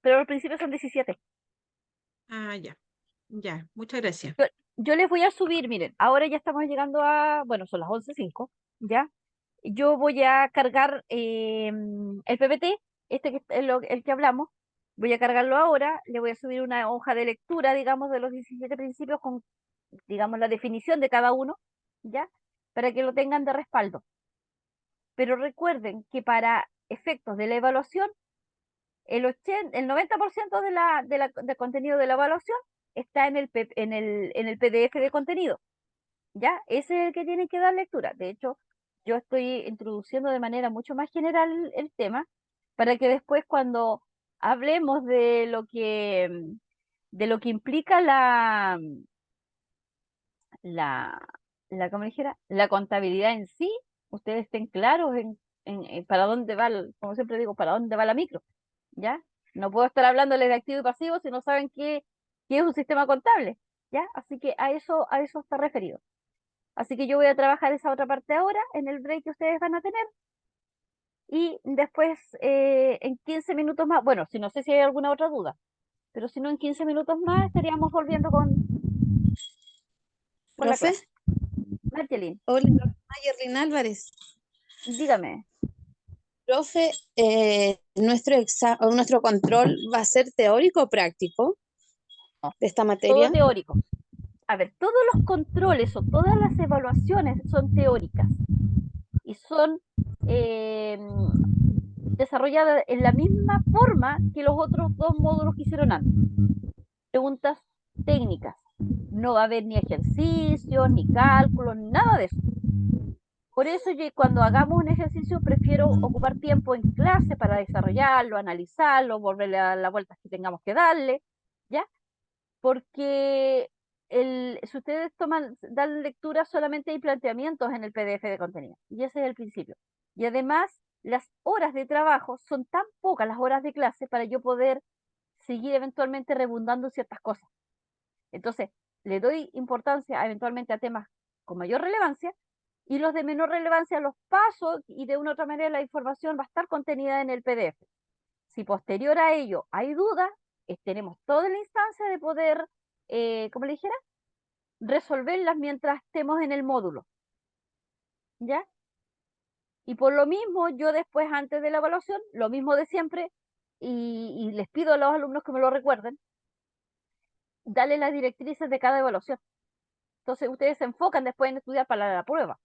Speaker 1: pero los principios son 17.
Speaker 4: Ah, ya, ya, muchas gracias.
Speaker 1: Yo, yo les voy a subir, miren, ahora ya estamos llegando bueno, son las 11:05, ¿ya? Yo voy a cargar el PPT, este que es el que hablamos, voy a cargarlo ahora, le voy a subir una hoja de lectura, digamos, de los 17 principios con, digamos, la definición de cada uno, ¿ya? Para que lo tengan de respaldo. Pero recuerden que para efectos de la evaluación, el 90% del contenido de la evaluación está en el PDF de contenido, ¿ya? Ese es el que tienen que dar lectura. De hecho, yo estoy introduciendo de manera mucho más general el tema para que después cuando hablemos de lo que implica la, ¿cómo dijera? La contabilidad en sí, ustedes estén claros en para dónde va, como siempre digo, para dónde va la micro, ¿ya? No puedo estar hablándoles de activo y pasivo si no saben qué es un sistema contable, ¿ya? Así que a eso está referido. Así que yo voy a trabajar esa otra parte ahora, en el break que ustedes van a tener, y después en 15 minutos más, bueno, si no sé si hay alguna otra duda, pero si no, en 15 minutos más estaríamos volviendo con la
Speaker 5: Profe,
Speaker 1: clase. Marcelín,
Speaker 5: hola, Mayerlin Álvarez.
Speaker 1: dígame.
Speaker 5: Profe, nuestro control va a ser teórico o práctico de esta
Speaker 1: Todo
Speaker 5: materia.
Speaker 1: teórico. A ver, todos los controles o todas las evaluaciones son teóricas y son eh, desarrolladas en la misma forma que los otros dos módulos que hicieron antes. Preguntas técnicas. No va a haber ni ejercicios, ni cálculos, ni nada de eso. Por eso yo cuando hagamos un ejercicio prefiero ocupar tiempo en clase para desarrollarlo, analizarlo, volverle a dar las vueltas que tengamos que darle, ¿ya? Porque si ustedes dan lectura, solamente hay planteamientos en el PDF de contenido, y ese es el principio. Y además, las horas de trabajo son tan pocas las horas de clase para yo poder seguir eventualmente rebundando en ciertas cosas. Entonces, le doy importancia eventualmente a temas con mayor relevancia y los de menor relevancia los paso y de una u otra manera la información va a estar contenida en el PDF. Si posterior a ello hay dudas, tenemos toda la instancia de poder, como le dijera, resolverlas mientras estemos en el módulo, ¿ya? Y por lo mismo, yo después, antes de la evaluación, lo mismo de siempre, y les pido a los alumnos que me lo recuerden, darle las directrices de cada evaluación. Entonces, ustedes se enfocan después en estudiar para la prueba.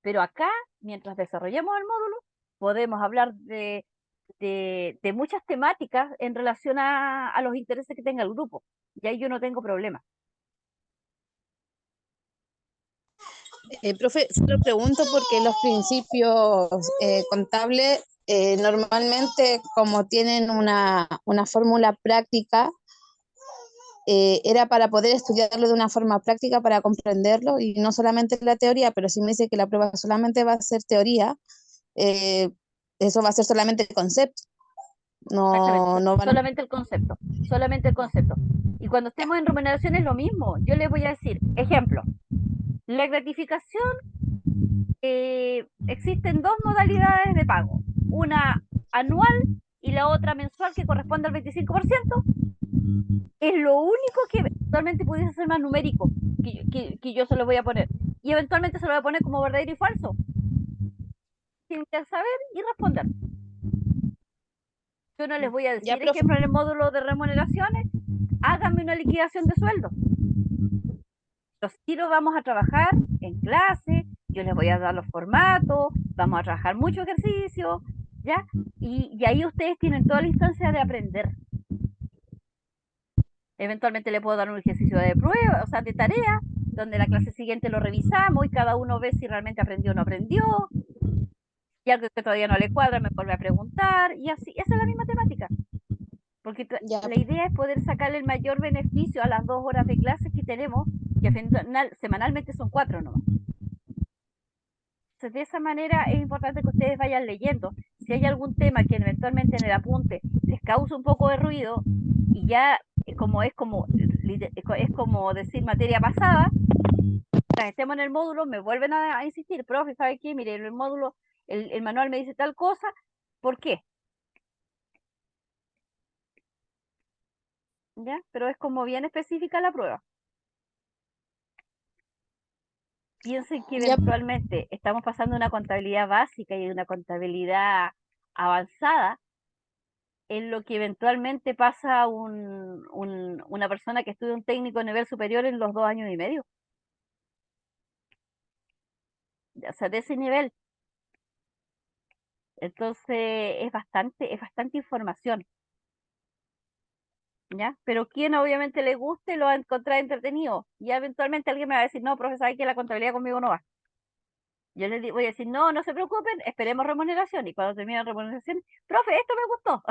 Speaker 1: Pero acá, mientras desarrollemos el módulo, podemos hablar de de muchas temáticas en relación a los intereses que tenga el grupo. Y ahí yo no tengo problema.
Speaker 5: Profe, se lo pregunto porque los principios contables normalmente como tienen una fórmula práctica, era para poder estudiarlo de una forma práctica para comprenderlo y no solamente la teoría, pero si me dice que la prueba solamente va a ser teoría, eh, eso va a ser solamente el concepto.
Speaker 1: Exactamente,
Speaker 5: No van a...
Speaker 1: solamente el concepto, solamente el concepto. Y cuando estemos en remuneración es lo mismo. Yo les voy a decir, ejemplo, la gratificación, existen dos modalidades de pago, una anual y la otra mensual que corresponde al 25%. Es lo único que eventualmente pudiese ser más numérico que yo se lo voy a poner. Y eventualmente se lo voy a poner como verdadero y falso, sin saber y responder. Yo no les voy a
Speaker 5: Ya,
Speaker 1: decir,
Speaker 5: profe,
Speaker 1: ejemplo, en el módulo de remuneraciones, háganme una liquidación de sueldo. Los tiros vamos a trabajar en clase, yo les voy a dar los formatos, vamos a trabajar mucho ejercicio, ¿ya? Y ahí ustedes tienen toda la instancia de aprender. Eventualmente le puedo dar un ejercicio de prueba, o sea, de tarea, donde la clase siguiente lo revisamos y cada uno ve si realmente aprendió o no aprendió, y algo que todavía no le cuadra me vuelve a preguntar, y así, esa es la misma temática. Porque
Speaker 5: ya,
Speaker 1: la idea es poder sacarle el mayor beneficio a las 2 horas de clases que tenemos, que semanalmente son 4 nomás. Entonces, de esa manera es importante que ustedes vayan leyendo. Si hay algún tema que eventualmente en el apunte les causa un poco de ruido y ya es como decir materia pasada, mientras estemos en el módulo me vuelven a insistir, profe, ¿sabe qué? Mire, el módulo, el manual me dice tal cosa, ¿por qué? ¿Ya? Pero es como bien específica la prueba. Piensen que
Speaker 5: ya,
Speaker 1: eventualmente estamos pasando de una contabilidad básica y de una contabilidad avanzada en lo que eventualmente pasa una persona que estudia un técnico a nivel superior en los 2 años y medio. O sea, de ese nivel. Entonces es bastante información, ¿ya? Pero quien obviamente le guste lo va a encontrar entretenido. Ya eventualmente alguien me va a decir, no, profesor, hay que la contabilidad conmigo no va. Yo les voy a decir, no, no se preocupen, esperemos remuneración. Y cuando termine la remuneración, profe, esto me gustó.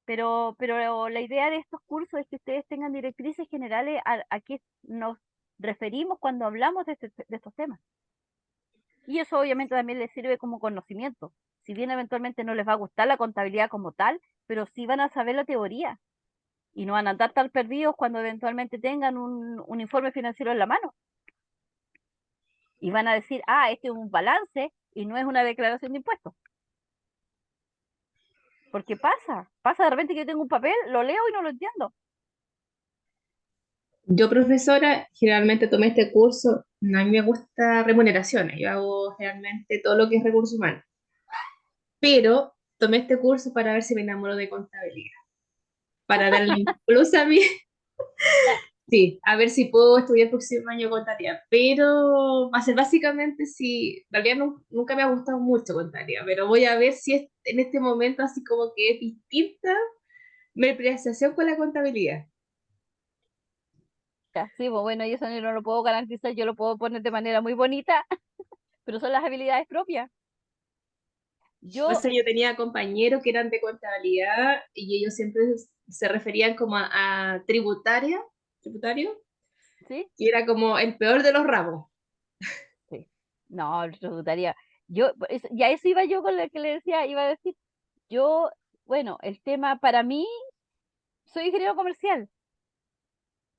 Speaker 1: Pero la idea de estos cursos es que ustedes tengan directrices generales a qué nos referimos cuando hablamos de estos temas. Y eso obviamente también les sirve como conocimiento. Si bien eventualmente no les va a gustar la contabilidad como tal, pero sí van a saber la teoría y no van a andar tan perdidos cuando eventualmente tengan un informe financiero en la mano. Y van a decir, ah, este es un balance y no es una declaración de impuestos. Porque pasa de repente que yo tengo un papel, lo leo y no lo entiendo.
Speaker 6: Yo, profesora, generalmente tomé este curso, no, a mí me gusta remuneraciones, yo hago generalmente todo lo que es recursos humanos, pero tomé este curso para ver si me enamoro de contabilidad, para darle impulso a mí, sí, a ver si puedo estudiar el próximo año contabilidad, pero va a ser básicamente si, en realidad nunca me ha gustado mucho contabilidad, pero voy a ver si es en este momento así como que es distinta mi apreciación con la contabilidad.
Speaker 1: Ya, sí, pues bueno, y eso no lo puedo garantizar, yo lo puedo poner de manera muy bonita, pero son las habilidades propias.
Speaker 6: O
Speaker 1: Yo,
Speaker 6: sea, yo tenía compañeros que eran de contabilidad y ellos siempre se referían como a tributario,
Speaker 1: sí,
Speaker 6: y era como el peor de los ramos.
Speaker 1: sí, no, tributaría. Yo, ya eso iba yo con lo que le decía, iba a decir, yo, bueno, el tema para mí, soy ingeniero comercial.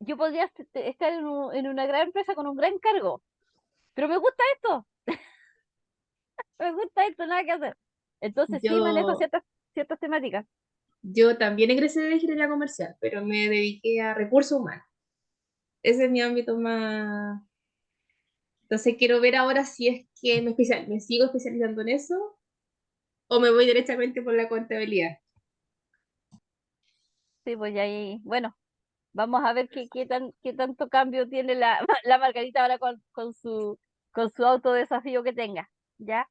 Speaker 1: Yo podría estar en una gran empresa con un gran cargo, pero me gusta esto, me gusta esto, nada que hacer. Entonces sí manejo
Speaker 6: Yo,
Speaker 1: ciertas temáticas.
Speaker 6: yo también egresé de ingeniería comercial, pero me dediqué a recursos humanos. Ese es mi ámbito más. Entonces quiero ver ahora si es que me sigo especializando en eso o me voy directamente por la contabilidad.
Speaker 1: Sí, pues ya ahí, bueno, vamos a ver qué tanto cambio tiene la Margarita ahora con su auto desafío que tenga, ¿ya?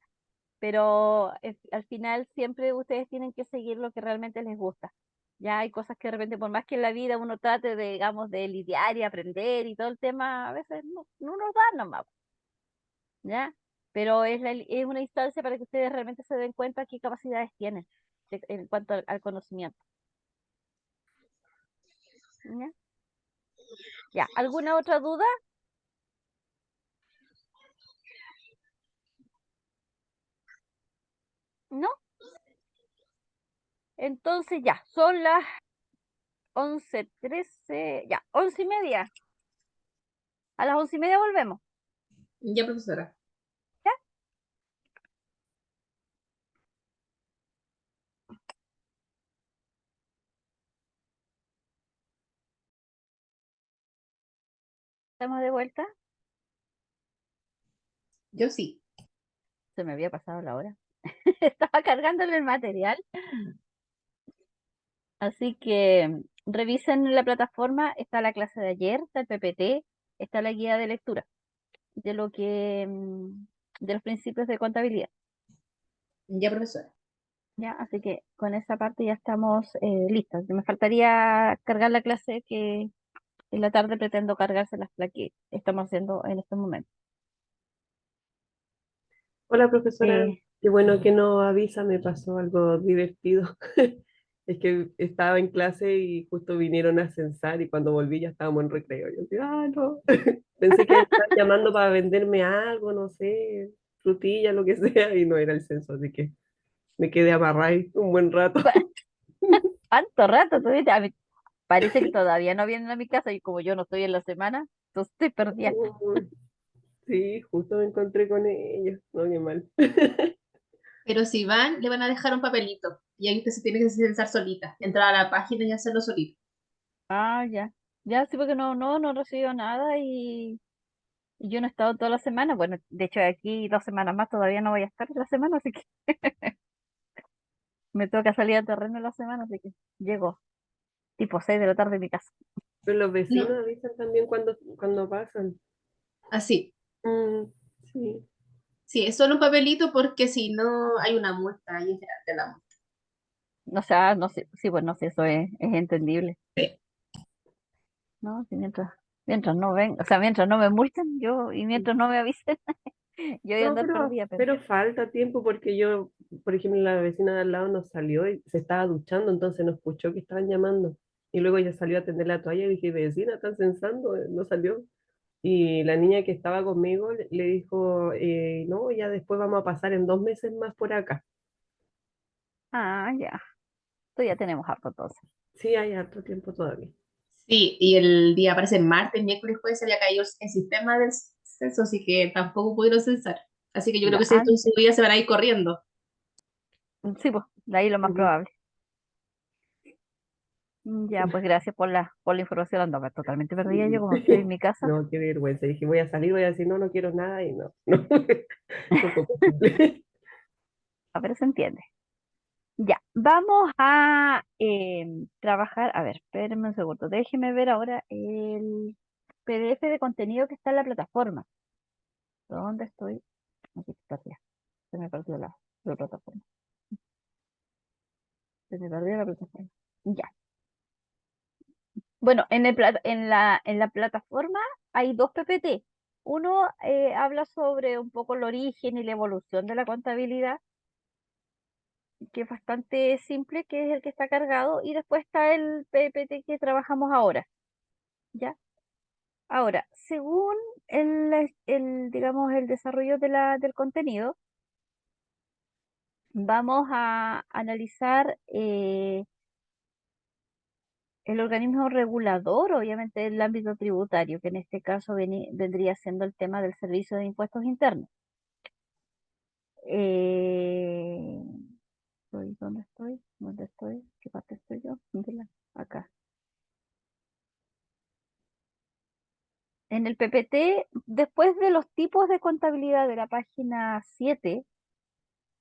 Speaker 1: pero al final siempre ustedes tienen que seguir lo que realmente les gusta. Ya hay cosas que de repente, por más que en la vida uno trate de, digamos, de lidiar y aprender y todo el tema, a veces no nos da nomás, ¿ya? Pero es una instancia para que ustedes realmente se den cuenta qué capacidades tienen en cuanto al conocimiento. ¿Ya? Ya, ¿alguna otra duda? ¿No? Entonces ya, son las 11:13, ya, 11:30. A las 11:30 volvemos.
Speaker 6: Ya, profesora.
Speaker 1: ¿Ya? ¿Estamos de vuelta?
Speaker 6: Yo sí.
Speaker 1: Se me había pasado la hora. Estaba cargándole el material. Así que revisen la plataforma. Está la clase de ayer, está el PPT, está la guía de lectura de lo que de los principios de contabilidad.
Speaker 6: Ya, profesora.
Speaker 1: ¿Ya? Así que con esa parte ya estamos listos. Me faltaría cargar la clase que en la tarde pretendo cargárselas la que estamos haciendo en este momento.
Speaker 7: Hola, profesora.
Speaker 1: Eh,
Speaker 7: Qué bueno que nos avisa, me pasó algo divertido. Es que estaba en clase y justo vinieron a censar y cuando volví ya estábamos en recreo. Yo decía, no. Pensé que me estaban llamando para venderme algo, no sé, frutilla, lo que sea, y no era el censo, así que me quedé amarrada ahí un buen rato.
Speaker 1: ¿Cuánto rato tuviste? A mí parece que todavía no vienen a mi casa y como yo no estoy en la semana, entonces estoy perdida.
Speaker 7: Uy, sí, justo me encontré con ellos. No, qué mal.
Speaker 6: Pero si van, le van a dejar un papelito. Y ahí usted se tiene que censar solita. Entrar a la página y hacerlo solito.
Speaker 1: Ah, ya. Ya sí, porque no he recibido nada y yo no he estado toda la semana. Bueno, de hecho, de aquí 2 semanas más todavía no voy a estar en la semana, así que me toca salir a terreno en la semana, así que llego tipo 6 de la tarde a mi casa.
Speaker 7: Pero los
Speaker 6: No,
Speaker 7: vecinos avisan también cuando pasan.
Speaker 6: así.
Speaker 7: Mm, sí.
Speaker 6: Sí, es solo un papelito porque si no hay una multa ahí es grande la multa.
Speaker 1: O sea, no sé, sí, pues no sé, eso es entendible,
Speaker 6: Sí.
Speaker 1: ¿no? Si mientras no ven, o sea, mientras no me multen, y mientras no me avisen, yo voy a
Speaker 7: No,
Speaker 1: andar perdida, pero.
Speaker 7: pero falta tiempo porque yo, por ejemplo, la vecina de al lado nos salió y se estaba duchando, entonces nos escuchó que estaban llamando. Y luego ella salió a tender la toalla y dije, vecina, ¿están censando? No salió. Y la niña que estaba conmigo le dijo, no, ya después vamos a pasar en 2 meses más por acá.
Speaker 1: Ah, ya, tú ya tenemos harto entonces.
Speaker 7: Sí, hay harto tiempo todavía.
Speaker 6: Sí, y el día parece martes, miércoles, jueves se había caído el sistema del censo, así que tampoco pudieron censar. Así que yo creo
Speaker 1: Ya,
Speaker 6: que si esto en su día se van a ir corriendo.
Speaker 1: sí, pues, de ahí lo más
Speaker 7: Ujú.
Speaker 1: probable. Ya, pues gracias por la información, andaba totalmente perdida yo como estoy en mi casa.
Speaker 7: No, qué vergüenza. Dije, voy a salir, voy a decir, no, no quiero nada y no, no, no fue posible.
Speaker 1: A ver, se entiende. Ya, vamos a trabajar. A ver, espérenme un segundo. Déjeme ver ahora el PDF de contenido que está en la plataforma. ¿Dónde estoy? Aquí está, ya. Se me perdió la plataforma. Se me perdió la plataforma. Ya. Bueno, en la plataforma hay dos PPT. Uno habla sobre un poco el origen y la evolución de la contabilidad, que es bastante simple, que es el que está cargado, y después está el PPT que trabajamos ahora, ¿ya? Ahora, según digamos, el desarrollo del contenido, vamos a analizar el organismo regulador, obviamente, el ámbito tributario, que en este caso vendría siendo el tema del Servicio de Impuestos Internos. Eh, ¿Dónde estoy? ¿Dónde estoy? ¿Qué parte estoy yo? Acá. En el PPT, después de los tipos de contabilidad de la página 7,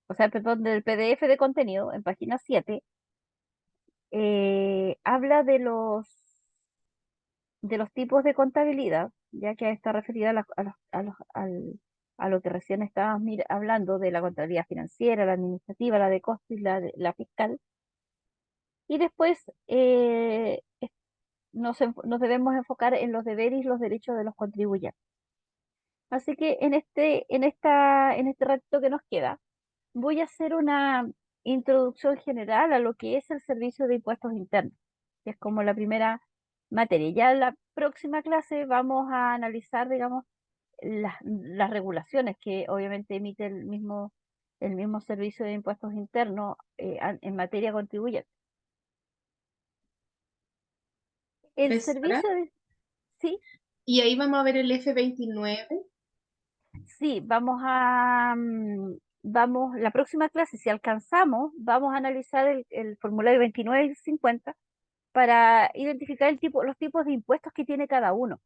Speaker 1: o sea, perdón, del PDF de contenido, en página 7, habla de los tipos de contabilidad, ya que está referida a, la- a los- al a lo que recién estábamos hablando de la contabilidad financiera, la administrativa, la de costos y la fiscal. Y después nos debemos enfocar en los deberes y los derechos de los contribuyentes. Así que en este ratito que nos queda, voy a hacer una introducción general a lo que es el Servicio de Impuestos Internos, que es como la primera materia. Ya en la próxima clase vamos a analizar, digamos, las regulaciones que obviamente emite el mismo Servicio de Impuestos Internos en materia contribuyente. El
Speaker 6: Profesora,
Speaker 1: servicio de... Sí,
Speaker 6: y ahí vamos a ver el F29.
Speaker 1: sí, la próxima clase, si alcanzamos, vamos a analizar el formulario 29 y 50 para identificar los tipos de impuestos que tiene cada uno,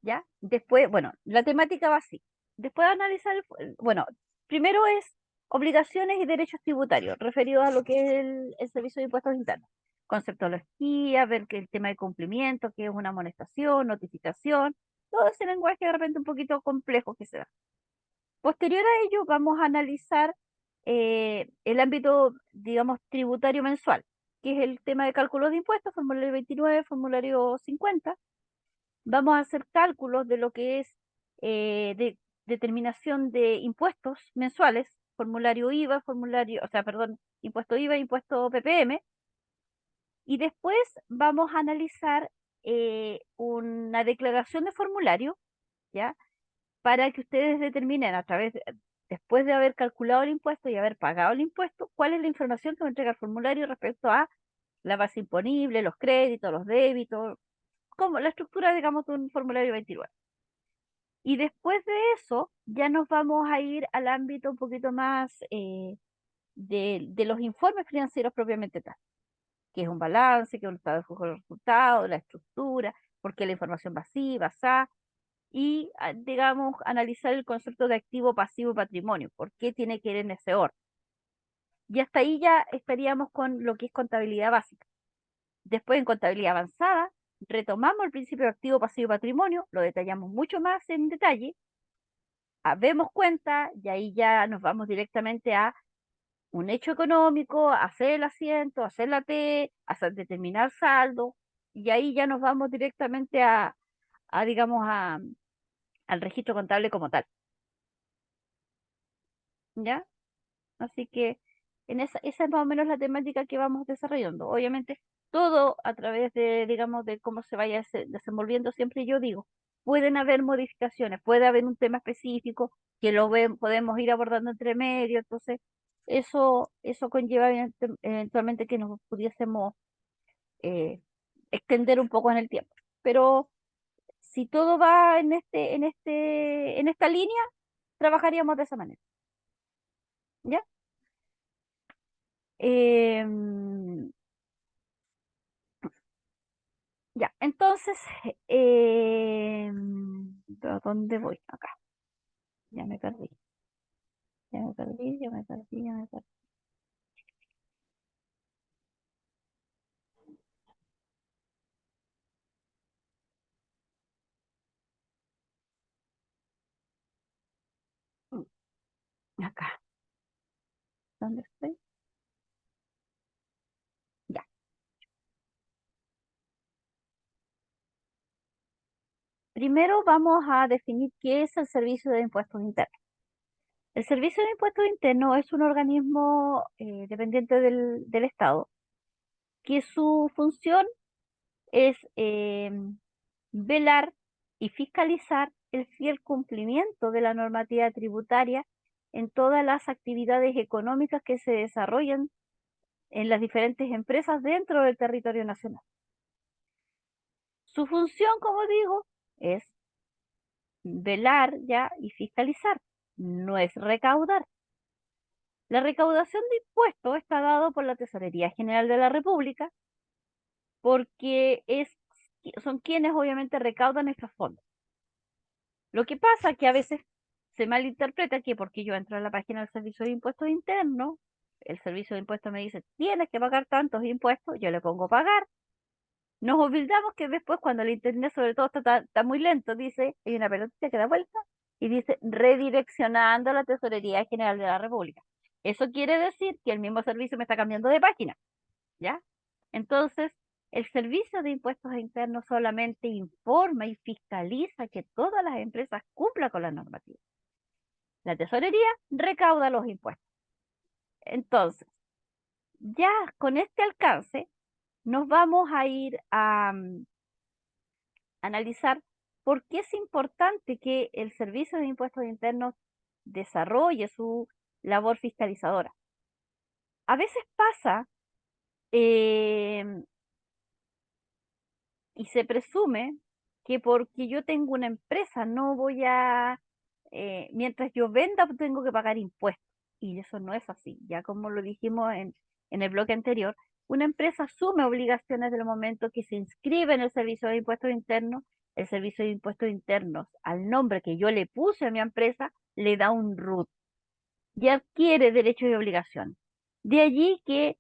Speaker 1: ¿ya? Después, bueno, la temática va así. Después de analizar, bueno, primero es obligaciones y derechos tributarios, referidos a lo que es el Servicio de Impuestos Internos. Conceptología, ver que el tema de cumplimiento, que es una amonestación, notificación, todo ese lenguaje de repente un poquito complejo que se da. Posterior a ello, vamos a analizar el ámbito, digamos, tributario mensual, que es el tema de cálculos de impuestos, formulario 29, formulario 50. Vamos a hacer cálculos de lo que es de determinación de impuestos mensuales, formulario IVA, o sea, perdón, impuesto IVA, impuesto PPM. Y después vamos a analizar una declaración de formulario, ¿ya? Para que ustedes determinen después de haber calculado el impuesto y haber pagado el impuesto, cuál es la información que me entrega el formulario respecto a la base imponible, los créditos, los débitos, como la estructura, digamos, de un formulario 29. Y después de eso, ya nos vamos a ir al ámbito un poquito más de los informes financieros propiamente tal, que es un balance, que es un estado de flujo de resultados, la estructura, por qué la información va así, va así, y, digamos, analizar el concepto de activo, pasivo, patrimonio, por qué tiene que ir en ese orden. Y hasta ahí ya estaríamos con lo que es contabilidad básica. Después, en contabilidad avanzada, retomamos el principio de activo, pasivo y patrimonio, lo detallamos mucho más en detalle, vemos cuenta y ahí ya nos vamos directamente a un hecho económico, hacer el asiento, hacer la T, determinar saldo, y ahí ya nos vamos directamente digamos, al registro contable como tal. ¿Ya? Así que esa es más o menos la temática que vamos desarrollando. Obviamente, todo a través de, digamos, de cómo se vaya desenvolviendo, siempre yo digo, pueden haber modificaciones, puede haber un tema específico que podemos ir abordando entre medio, entonces eso conlleva eventualmente que nos pudiésemos eh, extender un poco en el tiempo. Pero si todo va en esta línea, trabajaríamos de esa manera. ¿Ya? Em, ya, entonces, ¿a dónde voy? Acá, ya me perdí, ya me perdí, ya me perdí, ya me perdí. Mm, Acá, ¿dónde estoy? Ya. Primero vamos a definir qué es el Servicio de Impuestos Internos. El Servicio de Impuestos Internos es un organismo dependiente del Estado, que su función es velar y fiscalizar el fiel cumplimiento de la normativa tributaria en todas las actividades económicas que se desarrollan en las diferentes empresas dentro del territorio nacional. Su función, como digo, es velar ya y fiscalizar, no es recaudar. La recaudación de impuestos está dado por la Tesorería General de la República porque son quienes obviamente recaudan estos fondos. Lo que pasa es que a veces se malinterpreta que porque yo entro a la página del Servicio de Impuestos Internos, el Servicio de Impuestos me dice, tienes que pagar tantos impuestos, yo le pongo pagar. Nos olvidamos que después cuando el Internet sobre todo está muy lento, dice, hay una pelotita que da vuelta y dice redireccionando a la Tesorería General de la República. Eso quiere decir que el mismo servicio me está cambiando de página, ¿ya? Entonces, el Servicio de Impuestos Internos solamente informa y fiscaliza que todas las empresas cumplan con la normativa. La Tesorería recauda los impuestos. Entonces, ya con este alcance, nos vamos a ir a analizar por qué es importante que el Servicio de Impuestos Internos desarrolle su labor fiscalizadora. A veces pasa y se presume que porque yo tengo una empresa no voy a, mientras yo venda tengo que pagar impuestos. Y eso no es así. Ya como lo dijimos en el bloque anterior, una empresa asume obligaciones del momento que se inscribe en el Servicio de Impuestos Internos. El Servicio de Impuestos Internos, al nombre que yo le puse a mi empresa, le da un RUT y adquiere derechos y obligaciones. De allí que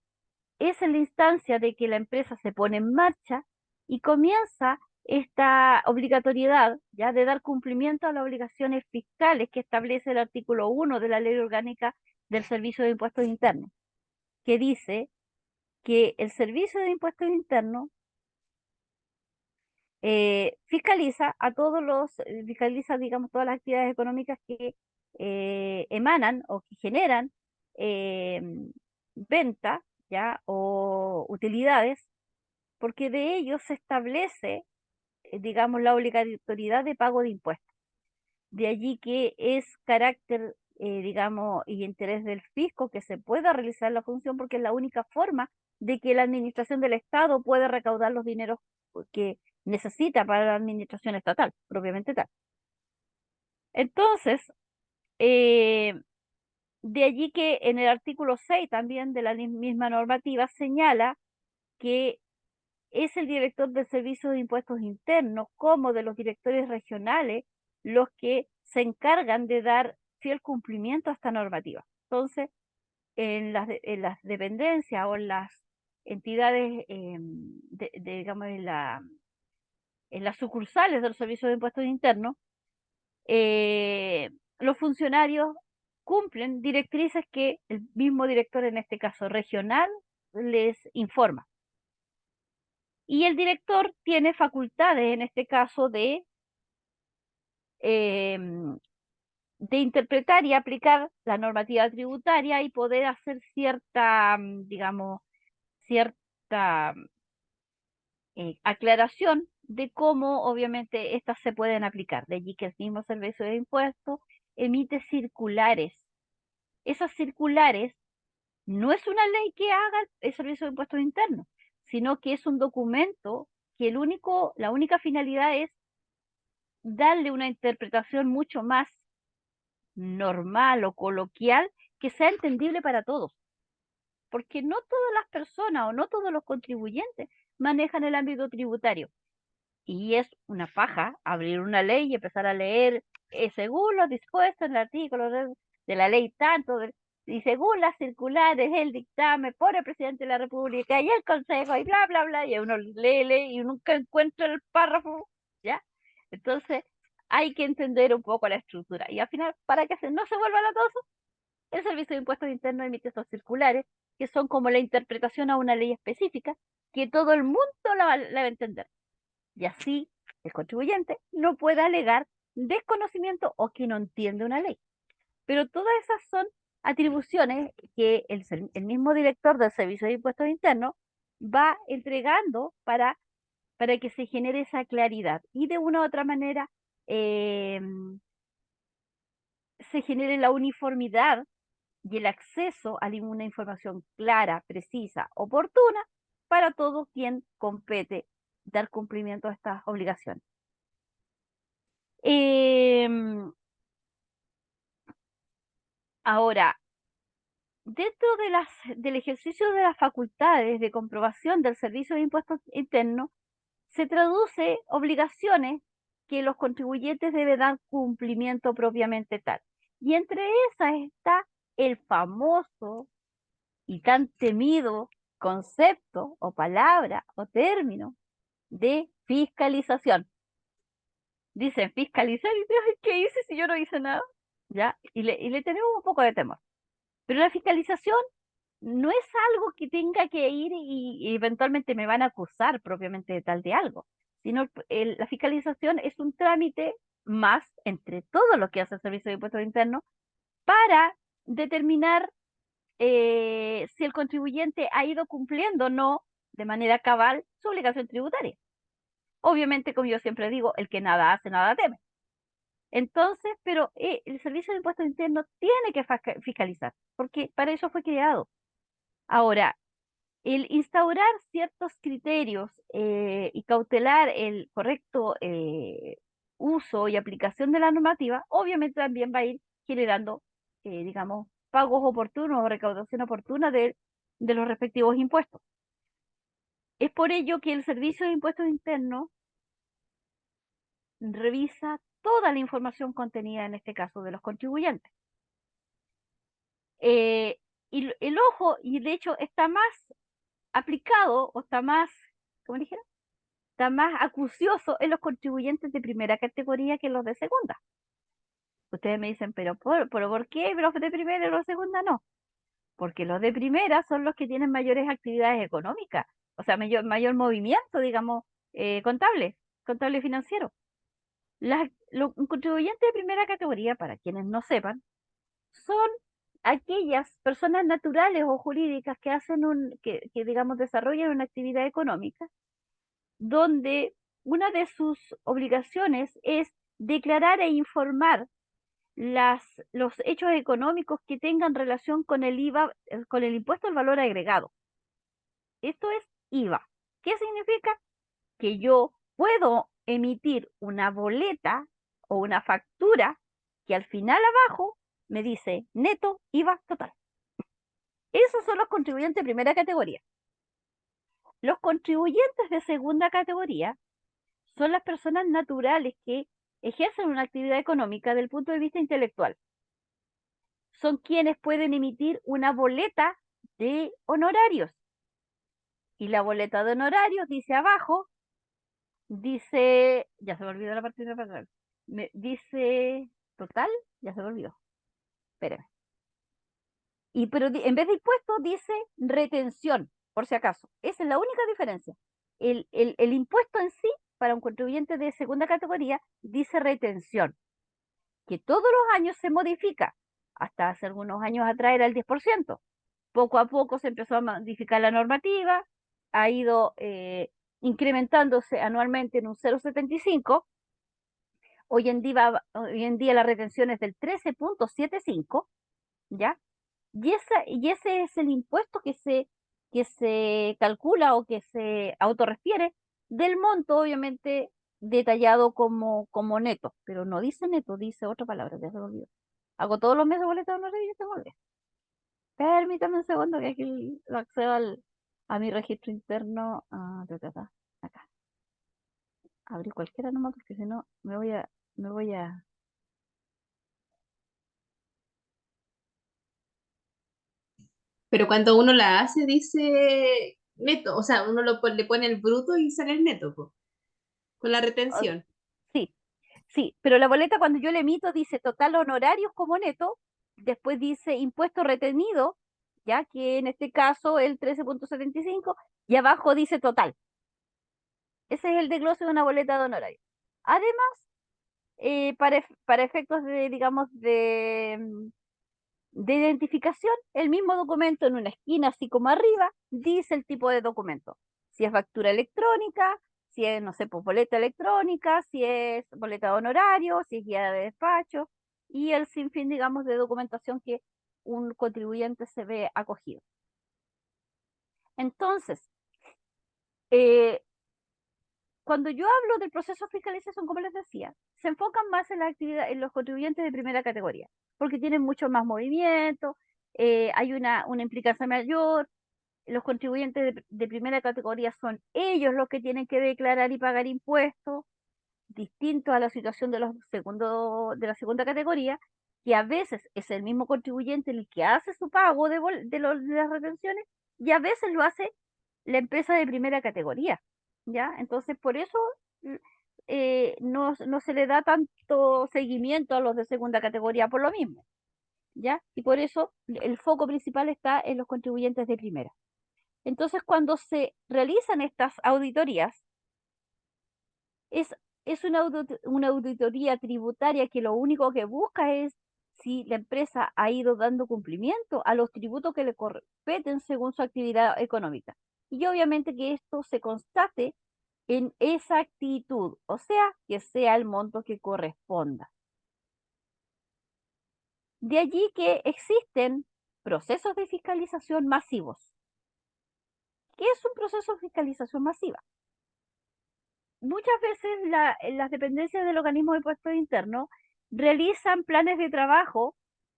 Speaker 1: es en la instancia de que la empresa se pone en marcha y comienza esta obligatoriedad ya de dar cumplimiento a las obligaciones fiscales que establece el artículo 1 de la Ley Orgánica del Servicio de Impuestos Internos, que dice que el Servicio de Impuestos Internos fiscaliza, digamos, todas las actividades económicas que emanan o que generan eh, venta, ¿ya? O utilidades, porque de ellos se establece, digamos, la obligatoriedad de pago de impuestos. De allí que es carácter, digamos, y interés del fisco que se pueda realizar la función, porque es la única forma de que la administración del Estado pueda recaudar los dineros que necesita para la administración estatal, propiamente tal. Entonces, eh, de allí que en el artículo 6 también de la misma normativa señala que es el director del Servicio de Impuestos Internos como de los directores regionales los que se encargan de dar fiel cumplimiento a esta normativa. Entonces, en las dependencias o en las entidades, digamos, en las sucursales del Servicio de Impuestos Internos, los funcionarios cumplen directrices que el mismo director, en este caso regional, les informa. Y el director tiene facultades, en este caso, de interpretar y aplicar la normativa tributaria y poder hacer cierta, digamos, cierta aclaración de cómo obviamente estas se pueden aplicar. De allí que el mismo Servicio de Impuestos emite circulares. Esas circulares no es una ley que haga el Servicio de Impuestos Internos, sino que es un documento que la única finalidad es darle una interpretación mucho más normal o coloquial que sea entendible para todos. Porque no todas las personas o no todos los contribuyentes manejan el ámbito tributario. Y es una paja abrir una ley y empezar a leer según los dispuestos en el artículo de la ley tanto, y según las circulares, el dictamen por el presidente de la República y el Consejo y bla, bla, bla, y uno lee y nunca encuentra el párrafo, ¿ya? Entonces, hay que entender un poco la estructura. Y al final, para que no se vuelva latoso, el Servicio de Impuestos Internos emite estos circulares, que son como la interpretación a una ley específica, que todo el mundo la va a entender. Y así el contribuyente no puede alegar desconocimiento o que no entiende una ley. Pero todas esas son atribuciones que el mismo director del Servicio de Impuestos Internos va entregando para que se genere esa claridad y de una u otra manera eh, se genere la uniformidad y el acceso a una información clara, precisa, oportuna para todo quien compete dar cumplimiento a estas obligaciones. Ahora, dentro del ejercicio de las facultades de comprobación del Servicio de Impuestos Internos, se traduce obligaciones que los contribuyentes deben dar cumplimiento propiamente tal. Y entre esas está el famoso y tan temido concepto o palabra o término de fiscalización. dicen fiscalizar y digo, "Ay, ¿qué hice si yo no hice nada? ¿Ya? Y le tenemos un poco de temor. Pero la fiscalización no es algo que tenga que ir y eventualmente me van a acusar propiamente de tal de algo, sino la fiscalización es un trámite más entre todo lo que hace el Servicio de Impuestos Internos para determinar si el contribuyente ha ido cumpliendo o no de manera cabal su obligación tributaria. Obviamente, como yo siempre digo, el que nada hace, nada teme. Entonces, pero el Servicio de Impuestos Internos tiene que fiscalizar, porque para eso fue creado. Ahora, el instaurar ciertos criterios y cautelar el correcto uso y aplicación de la normativa, obviamente también va a ir generando, digamos, pagos oportunos o recaudación oportuna de los respectivos impuestos. Es por ello que el Servicio de Impuestos Internos revisa toda la información contenida en este caso de los contribuyentes. Y el ojo, y de hecho está más aplicado o está más, ¿cómo dijera? Está más acucioso en los contribuyentes de primera categoría que en los de segunda. Ustedes me dicen, pero ¿por qué los de primera y los de segunda no? Porque los de primera son los que tienen mayores actividades económicas, o sea, mayor movimiento, digamos, contable financiero. Los contribuyentes de primera categoría, para quienes no sepan, son aquellas personas naturales o jurídicas que hacen que digamos, desarrollan una actividad económica, donde una de sus obligaciones es declarar e informar los hechos económicos que tengan relación con el IVA, con el impuesto al valor agregado. Esto es IVA. ¿Qué significa? Que yo puedo emitir una boleta o una factura que al final abajo me dice neto IVA total. Esos son los contribuyentes de primera categoría. Los contribuyentes de segunda categoría son las personas naturales que ejercen una actividad económica desde el punto de vista intelectual. Son quienes pueden emitir una boleta de honorarios. Y la boleta de honorarios dice abajo, ya se me olvidó la parte de atrás. Dice total, ya se me olvidó. Espérame. Pero en vez de impuesto dice retención, por si acaso. Esa es la única diferencia. El impuesto en sí, para un contribuyente de segunda categoría, dice retención, que todos los años se modifica. Hasta hace algunos años atrás era el 10%. Poco a poco se empezó a modificar la normativa, ha ido incrementándose anualmente en un 0,75. Hoy en día la retención es del 13,75, ¿ya? Y ese es el impuesto que se calcula o que se autorrefiere del monto, obviamente, detallado como neto, pero no dice neto, dice otra palabra, ya se me olvidó. Hago todos los meses boletas de honorario y se me olvida. Permítame un segundo que aquí lo accedo a mi registro interno. Acá. Abrí cualquiera nomás porque si no me voy a.
Speaker 6: Pero cuando uno la hace, dice neto, o sea, uno le pone el bruto y sale el neto, po, con la
Speaker 1: Ah,
Speaker 6: retención.
Speaker 1: sí, sí, pero la boleta cuando yo le emito dice total honorarios como neto, después dice impuesto retenido, ya que en este caso el 13,75 y abajo dice total. Ese es el desglose de una boleta de honorarios. Además, para efectos de, digamos, de identificación, el mismo documento en una esquina, así como arriba, dice el tipo de documento. Si es factura electrónica, si es, no sé, pues boleta electrónica, si es boleta de honorario, si es guía de despacho y el sinfín, digamos, de documentación que un contribuyente se ve acogido. Entonces, eh, cuando yo hablo del proceso de fiscalización, como les decía, se enfocan más en la actividad, en los contribuyentes de primera categoría, porque tienen mucho más movimiento, hay una implicancia mayor. Los contribuyentes de primera categoría son ellos los que tienen que declarar y pagar impuestos, distintos a la situación de de la segunda categoría, que a veces es el mismo contribuyente el que hace su pago de las retenciones y a veces lo hace la empresa de primera categoría, ¿ya? Entonces, por eso no se le da tanto seguimiento a los de segunda categoría por lo mismo, ¿ya? Y por eso el foco principal está en los contribuyentes de primera. Entonces, cuando se realizan estas auditorías, es, es una auditoría tributaria que lo único que busca es si la empresa ha ido dando cumplimiento a los tributos que le competen según su actividad económica. Y obviamente que esto se constate en exactitud, o sea, que sea el monto que corresponda. De allí que existen procesos de fiscalización masivos. ¿Qué es un proceso de fiscalización masiva? Muchas veces las dependencias del organismo de impuestos internos realizan planes de trabajo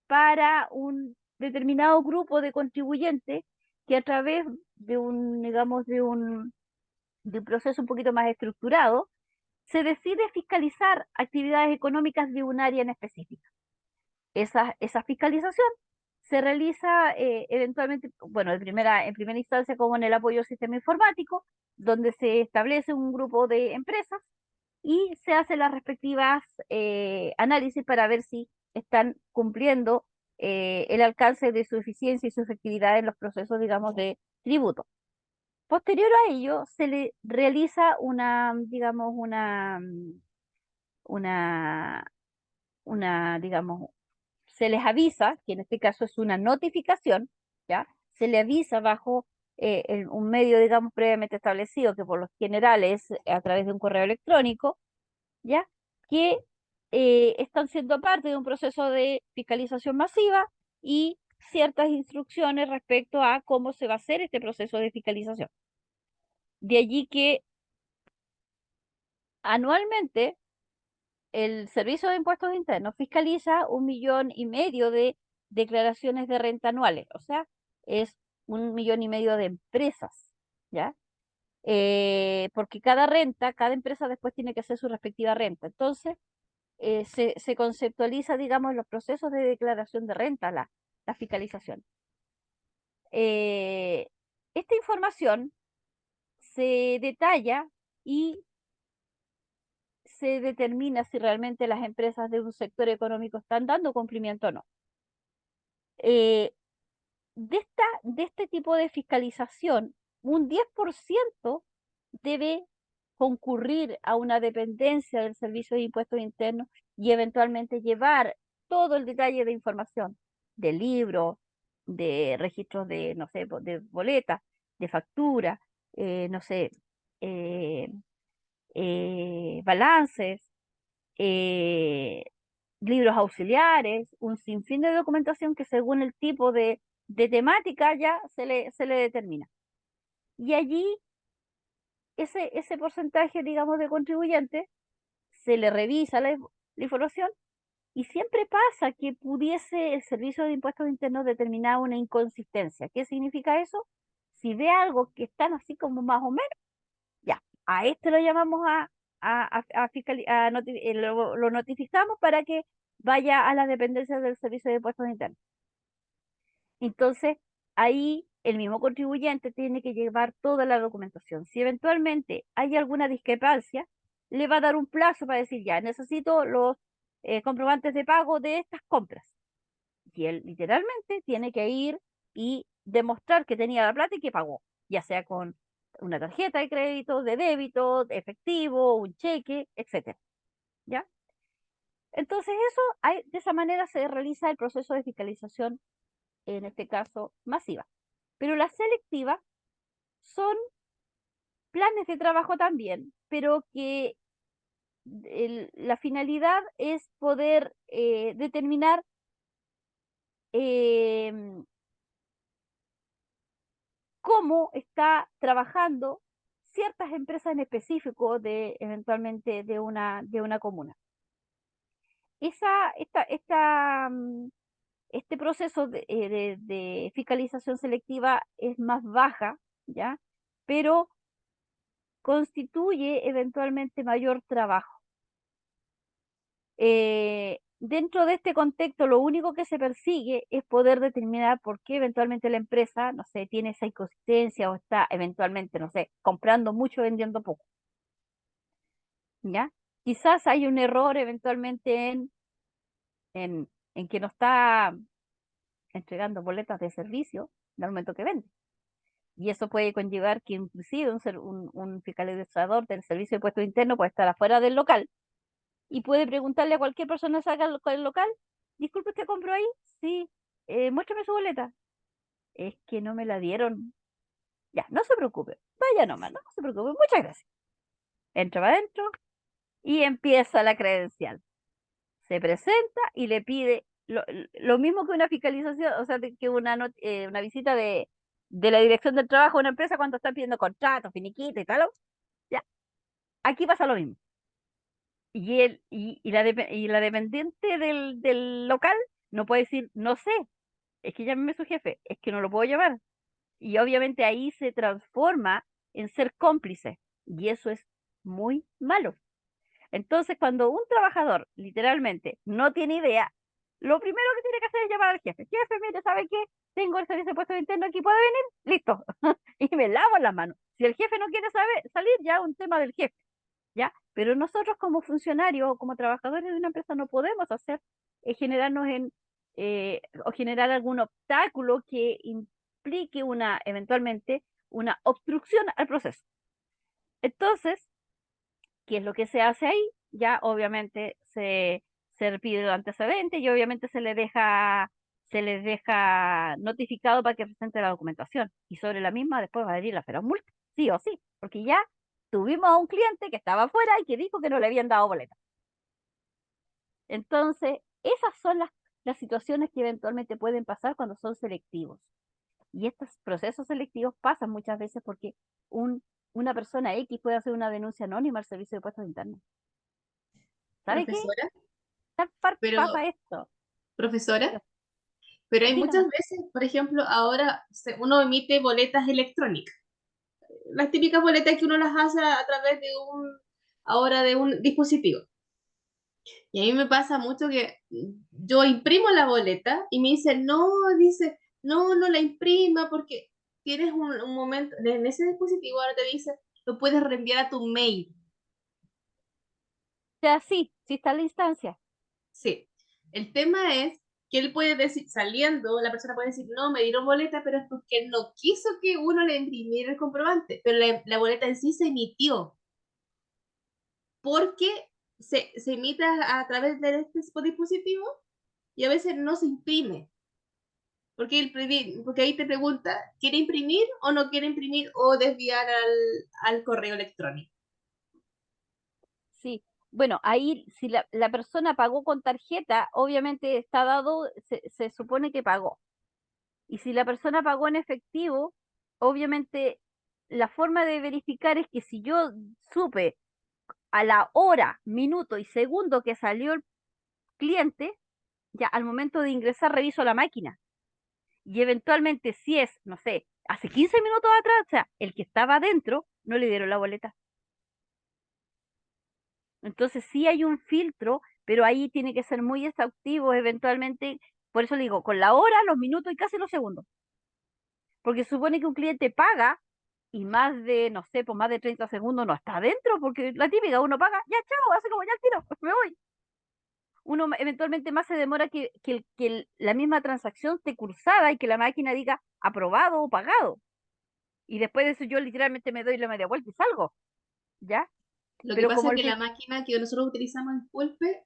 Speaker 1: para un determinado grupo de contribuyentes que a través de digamos, de un proceso un poquito más estructurado, se decide fiscalizar actividades económicas de un área en específica. Esa fiscalización se realiza eventualmente, bueno, en primera instancia como en el apoyo al sistema informático, donde se establece un grupo de empresas y se hacen las respectivas análisis para ver si están cumpliendo el alcance de su eficiencia y su efectividad en los procesos, digamos, de tributo. Posterior a ello, se le realiza digamos, digamos, se les avisa, que en este caso es una notificación, ¿ya? Se le avisa bajo un medio, digamos, previamente establecido, que por lo general es a través de un correo electrónico, ¿ya? Que están siendo parte de un proceso de fiscalización masiva y ciertas instrucciones respecto a cómo se va a hacer este proceso de fiscalización. De allí que anualmente el Servicio de Impuestos Internos fiscaliza 1,5 millones de declaraciones de renta anuales, o sea, es 1,5 millones de empresas, ¿ya? Porque cada empresa después tiene que hacer su respectiva renta. Entonces, se conceptualiza, digamos, los procesos de declaración de renta, la fiscalización. Esta información se detalla y se determina si realmente las empresas de un sector económico están dando cumplimiento o no. Eh, de este tipo de fiscalización, un 10% debe concurrir a una dependencia del Servicio de Impuestos Internos y eventualmente llevar todo el detalle de información, de libros, de registros de, no sé, de boletas, de factura, no sé, eh, balances, eh, libros auxiliares, un sinfín de documentación que según el tipo de temática ya se le determina. Y allí ese porcentaje, digamos, de contribuyentes se le revisa la información y siempre pasa que pudiese el Servicio de Impuestos Internos determinar una inconsistencia. ¿Qué significa eso? Si ve algo que están así como más o menos, ya, a este lo llamamos lo notificamos para que vaya a las dependencias del Servicio de Impuestos Internos. Entonces, ahí el mismo contribuyente tiene que llevar toda la documentación. Si eventualmente hay alguna discrepancia, le va a dar un plazo para decir, ya, necesito los comprobantes de pago de estas compras. Y él literalmente tiene que ir y demostrar que tenía la plata y que pagó, ya sea con una tarjeta de crédito, de débito, de efectivo, un cheque, etcétera. ¿Ya? Entonces de esa manera se realiza el proceso de fiscalización, en este caso masiva. Pero las selectivas son planes de trabajo también, pero que la finalidad es poder determinar em, cómo está trabajando ciertas empresas en específico eventualmente de una comuna. Este proceso de fiscalización selectiva es más baja, ¿ya? Pero constituye eventualmente mayor trabajo. Dentro de este contexto, lo único que se persigue es poder determinar por qué eventualmente la empresa, no sé, tiene esa inconsistencia o está eventualmente, no sé, comprando mucho, vendiendo poco. ¿Ya? Quizás hay un error eventualmente en que no está entregando boletas de servicio en el momento que vende. Y eso puede conllevar que inclusive un fiscalizador del Servicio de Impuestos Internos puede estar afuera del local y puede preguntarle a cualquier persona que salga del local, disculpe, ¿usted compró ahí? Sí, muéstrame su boleta. Es que no me la dieron. Ya, no se preocupe, vaya nomás, no se preocupe, muchas gracias. Entra para adentro y empieza la credencial. Se presenta y le pide lo mismo que una fiscalización, o sea, que una visita de la dirección del trabajo a una empresa cuando están pidiendo contratos, finiquitos y tal. Ya, aquí pasa lo mismo. Y la dependiente del local no puede decir, no sé, es que llámeme su jefe, es que no lo puedo llamar. Y obviamente ahí se transforma en ser cómplice. Y eso es muy malo. Entonces, cuando un trabajador literalmente no tiene idea, lo primero que tiene que hacer es llamar al jefe. Jefe, mire, ¿sabe qué? Tengo el servicio de puesto interno aquí, ¿puede venir? Listo. Y me lavo las manos. Si el jefe no quiere salir, ya es un tema del jefe, ¿ya? Pero nosotros como funcionarios o como trabajadores de una empresa no podemos hacer generarnos o generar algún obstáculo que implique eventualmente una obstrucción al proceso. Entonces, ¿qué es lo que se hace ahí? Ya obviamente se pide el antecedente y obviamente se les deja notificado para que presente la documentación. Y sobre la misma después va a venir la feroz multa, sí o sí, porque ya tuvimos a un cliente que estaba afuera y que dijo que no le habían dado boleta. Entonces, esas son las situaciones que eventualmente pueden pasar cuando son selectivos. Y estos procesos selectivos pasan muchas veces porque una persona X puede hacer una denuncia anónima al Servicio de Puestos Internos. ¿Sabe qué?
Speaker 6: Profesora,
Speaker 1: Tal
Speaker 6: pero,
Speaker 1: pasa esto.
Speaker 6: profesora, pero hay muchas
Speaker 1: Dígame.
Speaker 6: veces, por ejemplo, ahora uno emite boletas electrónicas. Las típicas boletas que uno las hace a través ahora de un dispositivo. Y a mí me pasa mucho que yo imprimo la boleta y me dice, no, no la imprima porque tienes un momento, en ese dispositivo ahora te dice, lo puedes reenviar a tu mail.
Speaker 1: O sea, sí está la instancia.
Speaker 6: Sí. El tema es que él puede decir, saliendo, la persona puede decir, no, me dieron boleta, pero es porque él no quiso que uno le imprimiera el comprobante, pero la boleta en sí se emitió porque se emite a través de este dispositivo y a veces no se imprime. Porque ahí te pregunta, ¿quiere imprimir o no quiere imprimir o desviar al correo electrónico?
Speaker 1: Sí. Bueno, ahí si la persona pagó con tarjeta, obviamente está dado, se supone que pagó. Y si la persona pagó en efectivo, obviamente la forma de verificar es que si yo supe a la hora, minuto y segundo que salió el cliente, ya al momento de ingresar reviso la máquina. Y eventualmente si es, no sé, hace 15 minutos atrás, o sea, el que estaba adentro, no le dieron la boleta. Entonces sí hay un filtro, pero ahí tiene que ser muy exhaustivo eventualmente, por eso le digo, con la hora, los minutos y casi los segundos. Porque supone que un cliente paga y más de, no sé, por más de 30 segundos no está adentro, porque la típica, uno paga, ya chao, hace como ya el tiro, me voy. Uno eventualmente más se demora que la misma transacción esté cursada y que la máquina diga aprobado o pagado. Y después de eso yo literalmente me doy la media vuelta y salgo, ¿ya?
Speaker 6: Lo que
Speaker 1: Pero
Speaker 6: pasa
Speaker 1: como
Speaker 6: es
Speaker 1: el
Speaker 6: que la máquina que nosotros utilizamos en Pulpe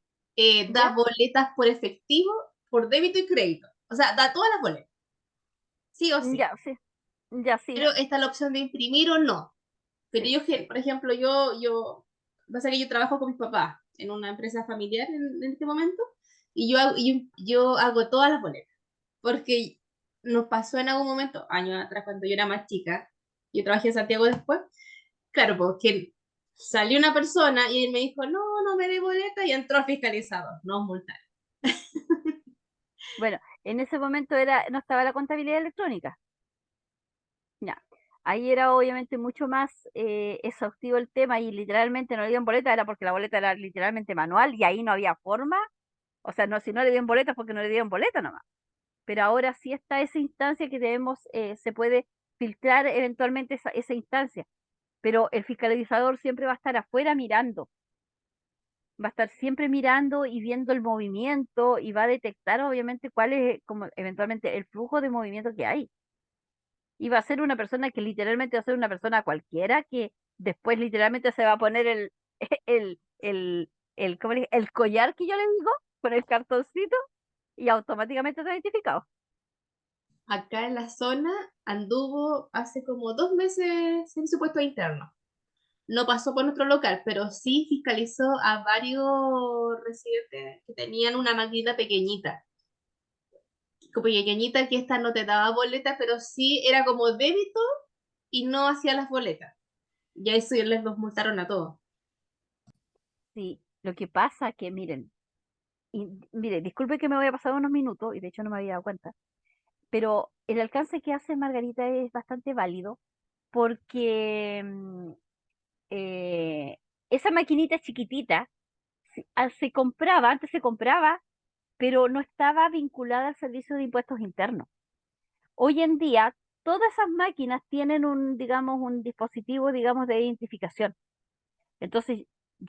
Speaker 6: da
Speaker 1: ¿ya?
Speaker 6: boletas por efectivo, por débito y crédito. O sea, da todas las boletas, sí o sí.
Speaker 1: Ya, sí, ya, sí,
Speaker 6: Pero está la opción de imprimir o no. Pero
Speaker 1: sí.
Speaker 6: por ejemplo, pasa que yo trabajo con mis papás en una empresa familiar en este momento y yo hago todas las boletas. Porque nos pasó en algún momento, años atrás, cuando yo era más chica, yo trabajé en Santiago después, claro, porque salió una persona y él me dijo, no, no me dé boleta y entró al fiscalizador, nos multaron.
Speaker 1: Bueno, en ese momento no estaba la contabilidad electrónica. Ya. Ahí era obviamente mucho más exhaustivo el tema y literalmente no le dieron boleta, era porque la boleta era literalmente manual y ahí no había forma. O sea, no, si no le dieron boleta es porque no le dieron boleta nomás. Pero ahora sí está esa instancia que se puede filtrar eventualmente esa instancia. Pero el fiscalizador siempre va a estar afuera mirando. Va a estar siempre mirando y viendo el movimiento y va a detectar obviamente cuál es como eventualmente el flujo de movimiento que hay. Y va a ser una persona que literalmente va a ser una persona cualquiera que después literalmente se va a poner el, el, ¿cómo le dije? El collar que yo le digo con el cartoncito y automáticamente está identificado.
Speaker 6: Acá en la zona anduvo hace como 2 meses en su puesto interno. No pasó por nuestro local, pero sí fiscalizó a varios residentes que tenían una maquinita pequeñita. Como pequeñita que esta no te daba boletas, pero sí era como débito y no hacía las boletas. Y a eso ya les los multaron a todos.
Speaker 1: Sí, lo que pasa que miren, y mire, disculpe que me voy a pasar unos minutos y de hecho no me había dado cuenta, pero el alcance que hace Margarita es bastante válido porque eh, esa maquinita chiquitita se compraba, antes se compraba, pero no estaba vinculada al servicio de impuestos internos. Hoy en día, todas esas máquinas tienen un, digamos, un dispositivo, digamos, de identificación. Entonces,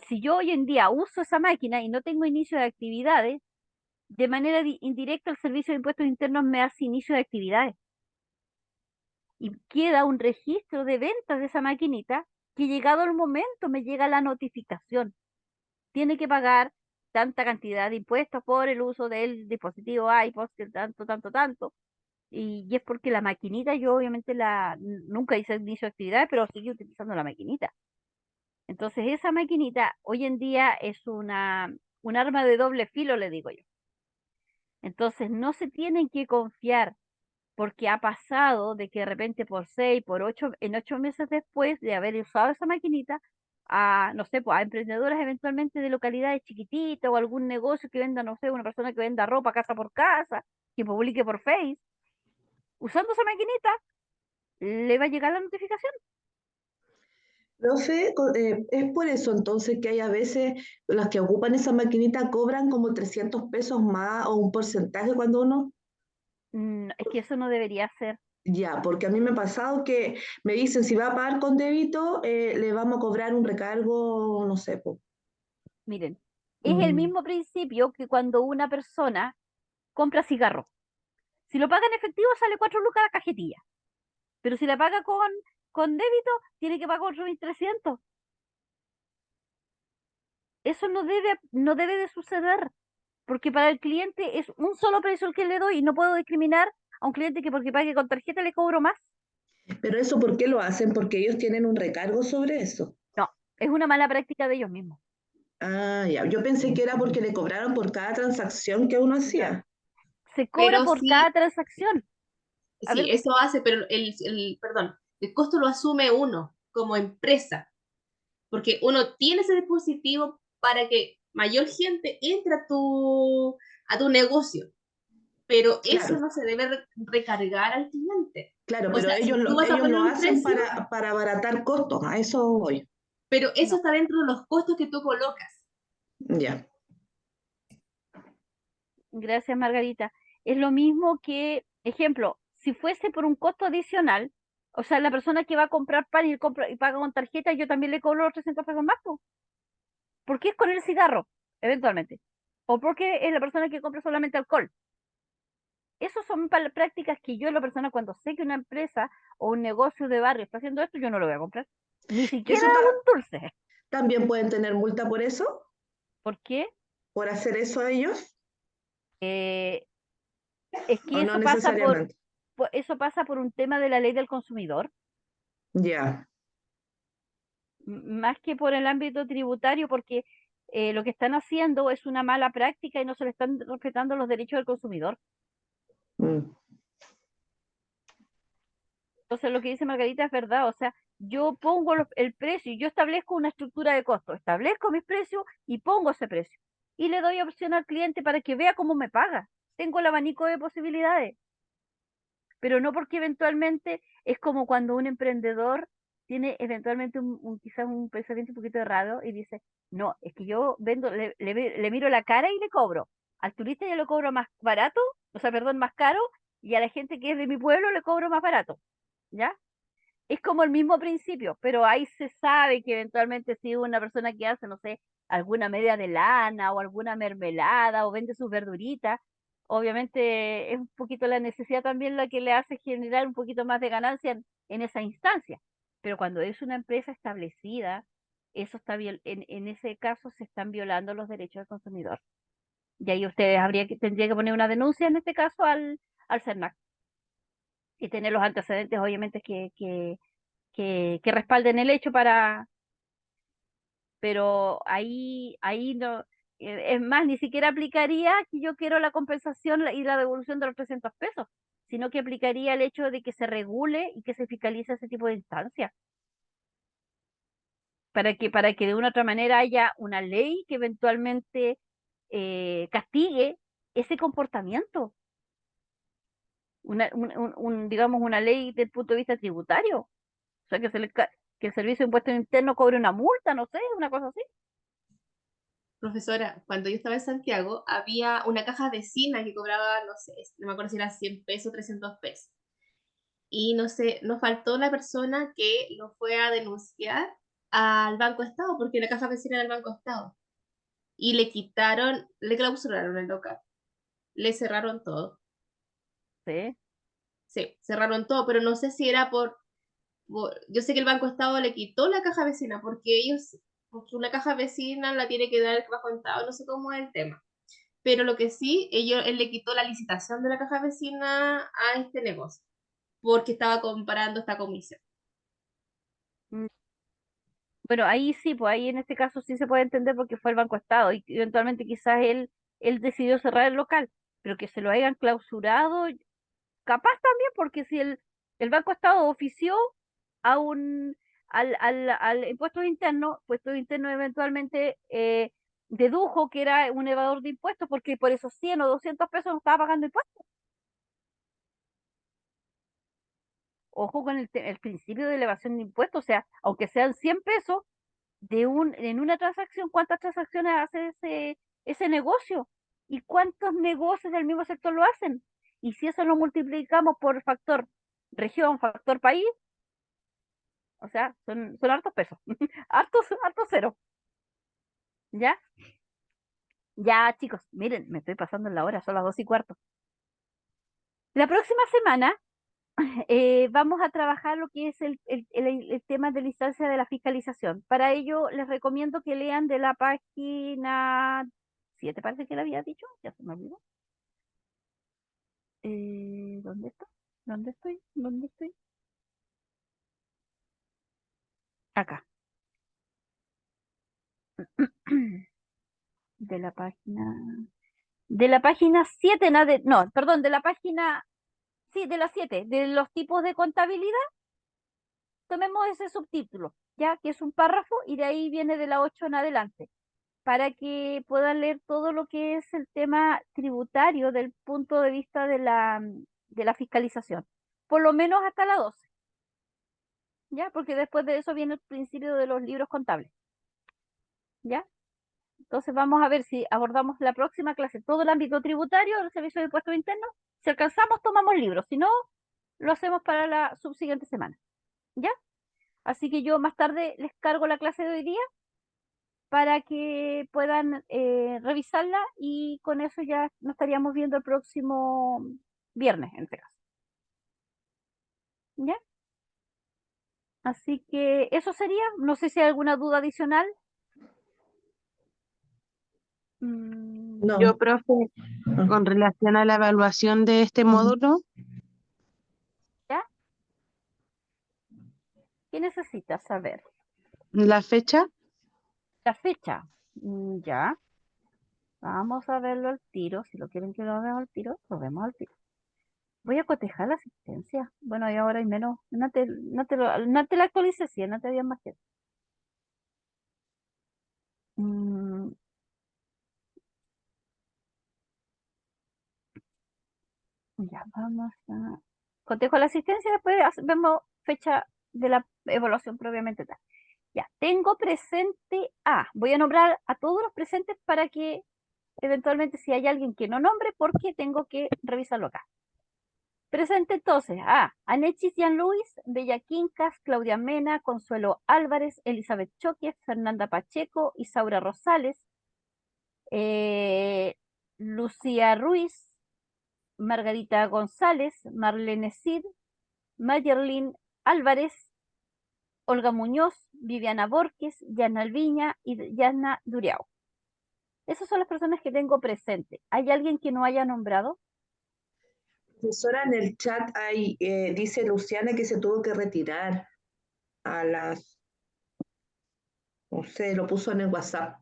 Speaker 1: si yo hoy en día uso esa máquina y no tengo inicio de actividades, de manera indirecta el servicio de impuestos internos me hace inicio de actividades. Y queda un registro de ventas de esa maquinita que llegado el momento me llega la notificación. Tiene que pagar tanta cantidad de impuestos por el uso del dispositivo iPod, que tanto, tanto, tanto. Y es porque la maquinita, yo obviamente nunca hice inicio de actividades, pero seguí utilizando la maquinita. Entonces esa maquinita hoy en día es un arma de doble filo, le digo yo. Entonces no se tienen que confiar porque ha pasado de que de repente por 6, por 8, en 8 meses después de haber usado esa maquinita, a, no sé, pues a emprendedoras eventualmente de localidades chiquititas o algún negocio que venda, no sé, una persona que venda ropa casa por casa, que publique por Face, usando esa maquinita, le va a llegar la notificación.
Speaker 2: Profe, es por eso entonces que hay a veces las que ocupan esa maquinita cobran como 300 pesos más o un porcentaje cuando uno,
Speaker 1: Es que eso no debería ser.
Speaker 2: ya, porque a mí me ha pasado que me dicen si va a pagar con débito, le vamos a cobrar un recargo, no sé, po.
Speaker 1: Miren, es el
Speaker 2: Mm,
Speaker 1: mismo principio que cuando una persona compra cigarro. Si lo paga en efectivo sale 4 lucas la cajetilla, pero si la paga con débito tiene que pagar 4.300. Eso no debe de suceder, porque para el cliente es un solo precio el que le doy y no puedo discriminar a un cliente que porque pague con tarjeta le cobro más.
Speaker 2: Pero eso, ¿por qué lo hacen? Porque ellos tienen un recargo sobre eso.
Speaker 1: No, es una mala práctica de ellos mismos.
Speaker 2: Ah, ya, yo pensé que era porque le cobraron por cada transacción que uno
Speaker 6: No.
Speaker 2: hacía.
Speaker 1: Se cobra
Speaker 6: Pero
Speaker 1: por
Speaker 6: sí,
Speaker 1: cada transacción. A
Speaker 6: sí,
Speaker 1: ver,
Speaker 6: eso hace, pero perdón, el costo lo asume uno como empresa, porque uno tiene ese dispositivo para que mayor gente entre a tu negocio, pero eso
Speaker 2: Claro,
Speaker 6: no se debe recargar al cliente.
Speaker 2: claro,
Speaker 6: O
Speaker 2: pero
Speaker 6: sea, si tú vas a
Speaker 2: ellos
Speaker 6: poner
Speaker 2: lo
Speaker 6: un
Speaker 2: hacen
Speaker 6: precio,
Speaker 2: para abaratar costos, a eso voy.
Speaker 6: pero eso
Speaker 1: no.
Speaker 6: está dentro de los costos que tú colocas.
Speaker 2: Ya.
Speaker 1: Gracias, Margarita. Es lo mismo que, ejemplo, si fuese por un costo adicional, o sea, la persona que va a comprar pan y paga con tarjeta, yo también le cobro los 300 pesos más, po. ¿Por qué es con el cigarro, eventualmente? ¿O porque es la persona que compra solamente alcohol? Esas son prácticas que yo, la persona, cuando sé que una empresa o un negocio de barrio está haciendo esto, yo no lo voy a comprar. Ni
Speaker 2: ¿Y
Speaker 1: siquiera
Speaker 2: eso
Speaker 1: un dulce.
Speaker 2: también pueden tener multa por eso?
Speaker 1: ¿Por qué?
Speaker 2: ¿Por hacer eso a ellos?
Speaker 1: Eh, es
Speaker 2: ¿O
Speaker 1: que
Speaker 2: no necesariamente?
Speaker 1: eso pasa por un tema de la ley del consumidor.
Speaker 2: Ya.
Speaker 1: Más que por el ámbito tributario, porque lo que están haciendo es una mala práctica y no se le están respetando los derechos del consumidor.
Speaker 2: Mm.
Speaker 1: Entonces, lo que dice Margarita es verdad, o sea, yo pongo el precio, yo establezco una estructura de costo, establezco mis precios y pongo ese precio. Y le doy opción al cliente para que vea cómo me paga. Tengo el abanico de posibilidades, pero no porque eventualmente es como cuando un emprendedor tiene eventualmente quizás un pensamiento un poquito errado y dice, no, es que yo vendo, le miro la cara y le cobro. Al turista yo le cobro más barato, o sea, perdón, más caro, y a la gente que es de mi pueblo le cobro más barato, ¿ya? Es como el mismo principio, pero ahí se sabe que eventualmente si una persona que hace, no sé, alguna media de lana o alguna mermelada o vende sus verduritas, obviamente es un poquito la necesidad también la que le hace generar un poquito más de ganancia en esa instancia. Pero cuando es una empresa establecida, eso está en ese caso se están violando los derechos del consumidor. Y ahí ustedes tendría que poner una denuncia en este caso al CERNAC y tener los antecedentes, obviamente, que respalden el hecho pero ahí no, es más, ni siquiera aplicaría que yo quiero la compensación y la devolución de los 300 pesos, sino que aplicaría el hecho de que se regule y que se fiscalice ese tipo de instancias, para que de una u otra manera haya una ley que eventualmente castigue ese comportamiento, digamos, una ley desde el punto de vista tributario, o sea, que el Servicio de Impuestos Internos cobre una multa, no sé, una cosa así.
Speaker 6: Profesora, cuando yo estaba en Santiago, había una caja vecina que cobraba, no sé, no me acuerdo si era 100 pesos, 300 pesos. Y no sé, nos faltó la persona que lo fue a denunciar al Banco Estado, porque la caja vecina era el Banco Estado. Y le quitaron, le clausuraron el local, le cerraron todo.
Speaker 1: Sí.
Speaker 6: Sí, cerraron todo, pero no sé si era yo sé que el Banco Estado le quitó la caja vecina, porque una caja vecina la tiene que dar bajo contado, no sé cómo es el tema. Pero lo que sí, él le quitó la licitación de la caja vecina a este negocio, porque estaba comparando esta comisión.
Speaker 1: Mm. Bueno, ahí sí, pues ahí en este caso sí se puede entender porque fue el Banco Estado y eventualmente quizás él decidió cerrar el local, pero que se lo hayan clausurado, capaz también porque si el Banco Estado ofició a al impuestos internos eventualmente dedujo que era un evador de impuestos porque por esos 100 o 200 pesos no estaba pagando impuestos. Ojo con el principio de elevación de impuestos, o sea, aunque sean 100 pesos, en una transacción, ¿cuántas transacciones hace ese negocio? ¿Y cuántos negocios del mismo sector lo hacen? Y si eso lo multiplicamos por factor región, factor país, o sea, son hartos pesos, hartos cero, ¿ya? Ya, chicos, miren, me estoy pasando en la hora, son las 2:15. La próxima semana vamos a trabajar lo que es el tema de la instancia de la fiscalización. Para ello, les recomiendo que lean de la página 7, parece que le había dicho, ya se me olvidó. ¿Dónde está? ¿Dónde estoy? ¿Dónde estoy? Acá. De la página. De la página 7, no, perdón, de la página. Sí, de la 7, de los tipos de contabilidad. Tomemos ese subtítulo, ya que es un párrafo y de ahí viene de la 8 en adelante, para que puedan leer todo lo que es el tema tributario del punto de vista de la fiscalización, por lo menos hasta la 12, ¿ya? Porque después de eso viene el principio de los libros contables, ¿ya? Entonces vamos a ver si abordamos la próxima clase todo el ámbito tributario del Servicio de Impuestos Internos. Si alcanzamos, tomamos libros, si no, lo hacemos para la subsiguiente semana, ¿ya? Así que yo más tarde les cargo la clase de hoy día para que puedan revisarla y con eso ya nos estaríamos viendo el próximo viernes, en este caso. ¿Ya? Así que eso sería. No sé si hay alguna duda adicional.
Speaker 2: No.
Speaker 4: Yo, profe, con relación a la evaluación de este módulo,
Speaker 1: ¿Ya? ¿Qué necesitas saber?
Speaker 4: la fecha,
Speaker 1: La fecha. Ya. Vamos a verlo al tiro. Si lo quieren que lo veamos al tiro, lo vemos al tiro. Voy a cotejar la asistencia. Bueno, y ahora hay menos. No te la actualice, sí, no te había más que. Mm, ya, vamos a. Cotejo la asistencia, después vemos fecha de la evaluación propiamente tal. Ya, tengo presente a. Voy a nombrar a todos los presentes para que eventualmente si hay alguien que no nombre, porque tengo que revisarlo acá. Presente entonces a Anechis Jean Luis, Bella Quincas, Claudia Mena, Consuelo Álvarez, Elizabeth Choque, Fernanda Pacheco, Isaura Rosales, Lucía Ruiz, Margarita González, Marlene Cid, Mayerlin Álvarez, Olga Muñoz, Viviana Borges, Yana Alviña y Yana Duriao. Esas son las personas que tengo presente. ¿Hay alguien que no haya nombrado?
Speaker 2: Profesora, en el chat hay, dice Luciana que se tuvo que retirar a las, no sé, lo puso en el WhatsApp.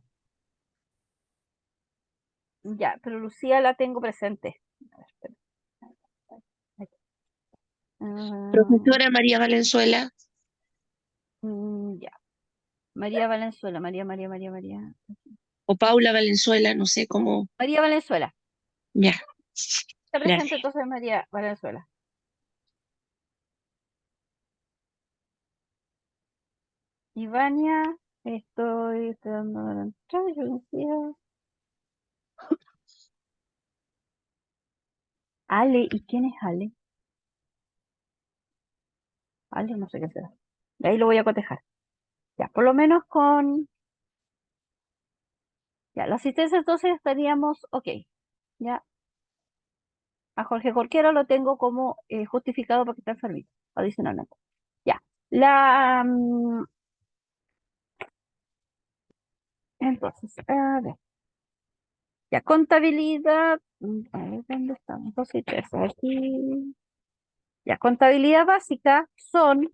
Speaker 1: Ya, pero Lucía la tengo presente. A ver, espera. Aquí.
Speaker 8: Profesora María Valenzuela,
Speaker 1: Ya. María Valenzuela, María.
Speaker 8: o Paula Valenzuela, no sé cómo.
Speaker 1: María Valenzuela.
Speaker 8: Ya,
Speaker 1: Está presente
Speaker 8: gracias.
Speaker 1: entonces María Valenzuela. Ivania, estoy dando la entrada, yo decía. Ale, ¿y quién es Ale? Ale, no sé qué será. De ahí lo voy a cotejar. Ya, por lo menos con. Ya, la asistencia entonces estaríamos, ok. Ya, a Jorge Jorquera lo tengo como justificado porque está enfermito, adicionalmente. Ya, entonces, a ver. Ya, contabilidad. A ver, ¿dónde estamos? 2 y 3. Aquí. Ya, contabilidad básica son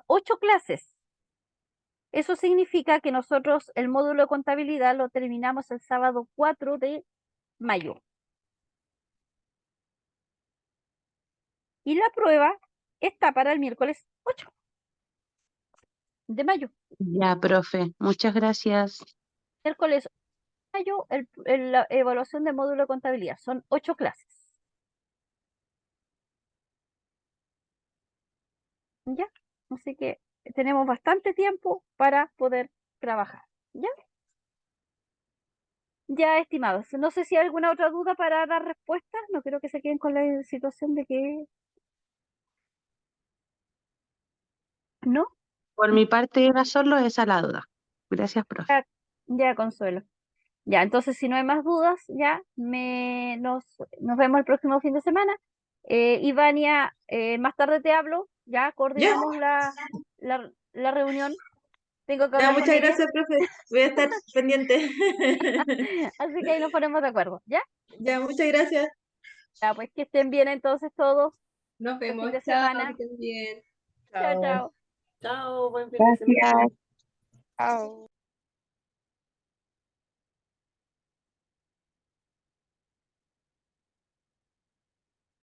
Speaker 1: 8 clases. Eso significa que nosotros el módulo de contabilidad lo terminamos el sábado 4 de mayo. Y la prueba está para el miércoles 8 de mayo.
Speaker 8: Ya, profe, muchas gracias.
Speaker 1: Miércoles 8 de mayo, la evaluación de módulo de contabilidad. Son 8 clases. ¿Ya? Así que tenemos bastante tiempo para poder trabajar. ¿Ya? Ya, estimados. No sé si hay alguna otra duda para dar respuesta. No creo que se queden con la situación de que no.
Speaker 8: Por mi parte era solo esa la duda. Gracias, profe.
Speaker 1: Ya, ya, Consuelo. Ya, entonces si no hay más dudas, ya nos vemos el próximo fin de semana. Ivania, más tarde te hablo, ya
Speaker 3: Ya,
Speaker 1: coordinamos la reunión. Tengo que
Speaker 3: ya,
Speaker 1: hablar con
Speaker 3: muchas
Speaker 1: ella,
Speaker 3: gracias, profe. Voy a estar pendiente.
Speaker 1: así que ahí nos ponemos de acuerdo, ¿ya?
Speaker 3: Ya, muchas gracias.
Speaker 1: Ya, pues que estén bien entonces todos.
Speaker 6: Nos
Speaker 1: Buen fin
Speaker 6: vemos.
Speaker 1: de
Speaker 6: Chao, que
Speaker 1: semana.
Speaker 6: estén bien.
Speaker 1: Chao,
Speaker 2: Chao.
Speaker 1: chao.
Speaker 7: Chao, buen fin de semana.
Speaker 8: Gracias.
Speaker 5: Chao.